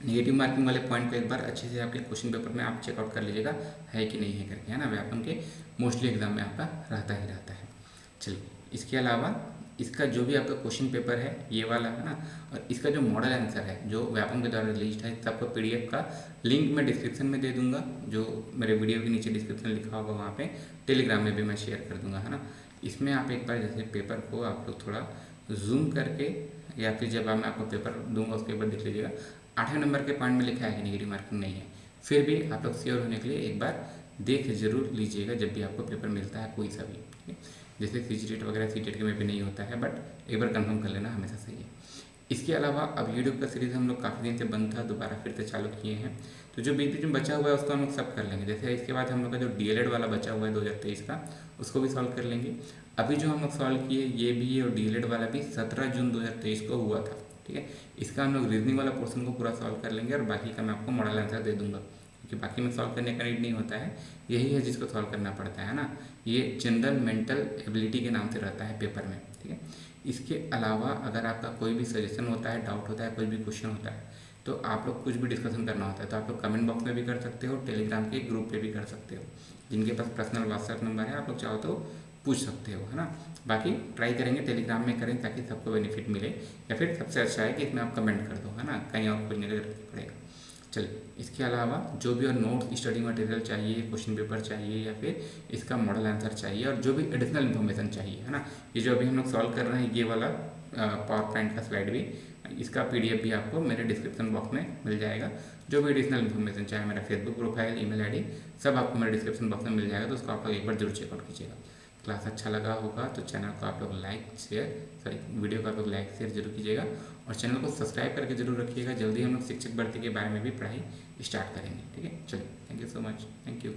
नेगेटिव मार्किंग वाले पॉइंट को एक बार अच्छे से आपके क्वेश्चन पेपर में आप चेकआउट कर लीजिएगा है कि नहीं है करके, है ना। व्यापम के मोस्टली एग्जाम में आपका रहता ही रहता है। चलिए, इसके अलावा इसका जो भी आपका क्वेश्चन पेपर है ये वाला, है ना, और इसका जो मॉडल आंसर है जो व्यापम के द्वारा रिलीज है, सबको पीडीएफ का लिंक मैं डिस्क्रिप्शन में दे दूंगा, जो मेरे वीडियो के नीचे डिस्क्रिप्शन लिखा होगा वहाँ पे, टेलीग्राम में भी मैं शेयर कर दूंगा, है ना। इसमें आप एक बार जैसे पेपर को आप लोग थोड़ा जूम करके, या फिर जब मैं आपको पेपर दूंगा उसके ऊपर देख लीजिएगा, 8वें नंबर के पॉइंट में लिखा है कि नेगेटिव मार्किंग नहीं है, फिर भी आप लोग श्योर होने के लिए एक बार देख जरूर लीजिएगा जब भी आपको पेपर मिलता है कोई सा भी। ठीक है, जैसे सीजीटेट वगैरह सीटेट के में भी नहीं होता है, बट एक बार कंफर्म कर लेना हमेशा सही है। इसके अलावा अब यूट्यूब का सीरीज़ हम लोग काफ़ी दिन से बंद था, दोबारा फिर से चालू किए हैं, तो जो बीच बीच में बचा हुआ है उसको हम लोग सब कर लेंगे। जैसे इसके बाद हम लोग का जो डीएलएड वाला बचा हुआ है 2023 का, उसको भी सॉल्व कर लेंगे। अभी जो हम लोग सॉल्व किए ये भी और डीएलएड वाला भी 17 जून 2023 को हुआ था। ठीक है, इसका हम लोग रीजनिंग वाला पोर्शन को पूरा सॉल्व कर लेंगे और बाकी का मैं आपको मॉडल आंसर दे दूंगा, क्योंकि बाकी में सॉल्व करने का नीड नहीं होता है, यही है जिसको सॉल्व करना पड़ता है ना। ये जनरल मेंटल एबिलिटी के नाम से रहता है पेपर में। ठीक है, इसके अलावा अगर आपका कोई भी सजेशन होता है, डाउट होता है, कोई भी क्वेश्चन होता है, तो आप लोग कुछ भी डिस्कशन करना होता है तो आप लोग कमेंट बॉक्स में भी कर सकते हो, टेलीग्राम के ग्रुप पे भी कर सकते हो। जिनके पास पर्सनल व्हाट्सएप नंबर है आप लोग चाहो तो पूछ सकते हो, है ना। बाकी ट्राई करेंगे टेलीग्राम में करें ताकि सबको बेनिफिट मिले, या फिर सबसे अच्छा है कि इसमें आप कमेंट कर दो, है ना, कहीं और खोजने का जरूरत नहीं पड़ेगा। चलिए, इसके अलावा जो भी और नोट स्टडी मटेरियल चाहिए, क्वेश्चन पेपर चाहिए, या फिर इसका मॉडल आंसर चाहिए, और जो भी एडिशनल इन्फॉर्मेशन चाहिए, है ना, ये जो अभी हम लोग सॉल्व कर रहे हैं ये वाला पावर पॉइंट का स्लाइड भी, इसका पीडीएफ भी आपको मेरे डिस्क्रिप्शन बॉक्स में मिल जाएगा। जो भी एडिशनल इन्फॉर्मेशन चाहे मेरा फेसबुक प्रोफाइल, ईमेल आईडी, सब आपको मेरे डिस्क्रिप्शन बॉक्स में मिल जाएगा, तो उसको आप लोग एक बार जरूर चेकआउट कीजिएगा। क्लास अच्छा लगा होगा तो चैनल को आप लोग लाइक शेयर, सॉरी वीडियो को आप लोग लाइक शेयर जरूर कीजिएगा, और चैनल को सब्सक्राइब करके जरूर रखिएगा। जल्दी हम लोग शिक्षक भर्ती के बारे में भी पढ़ाई स्टार्ट करेंगे। ठीक है, चलिए, thank you so much, thank you.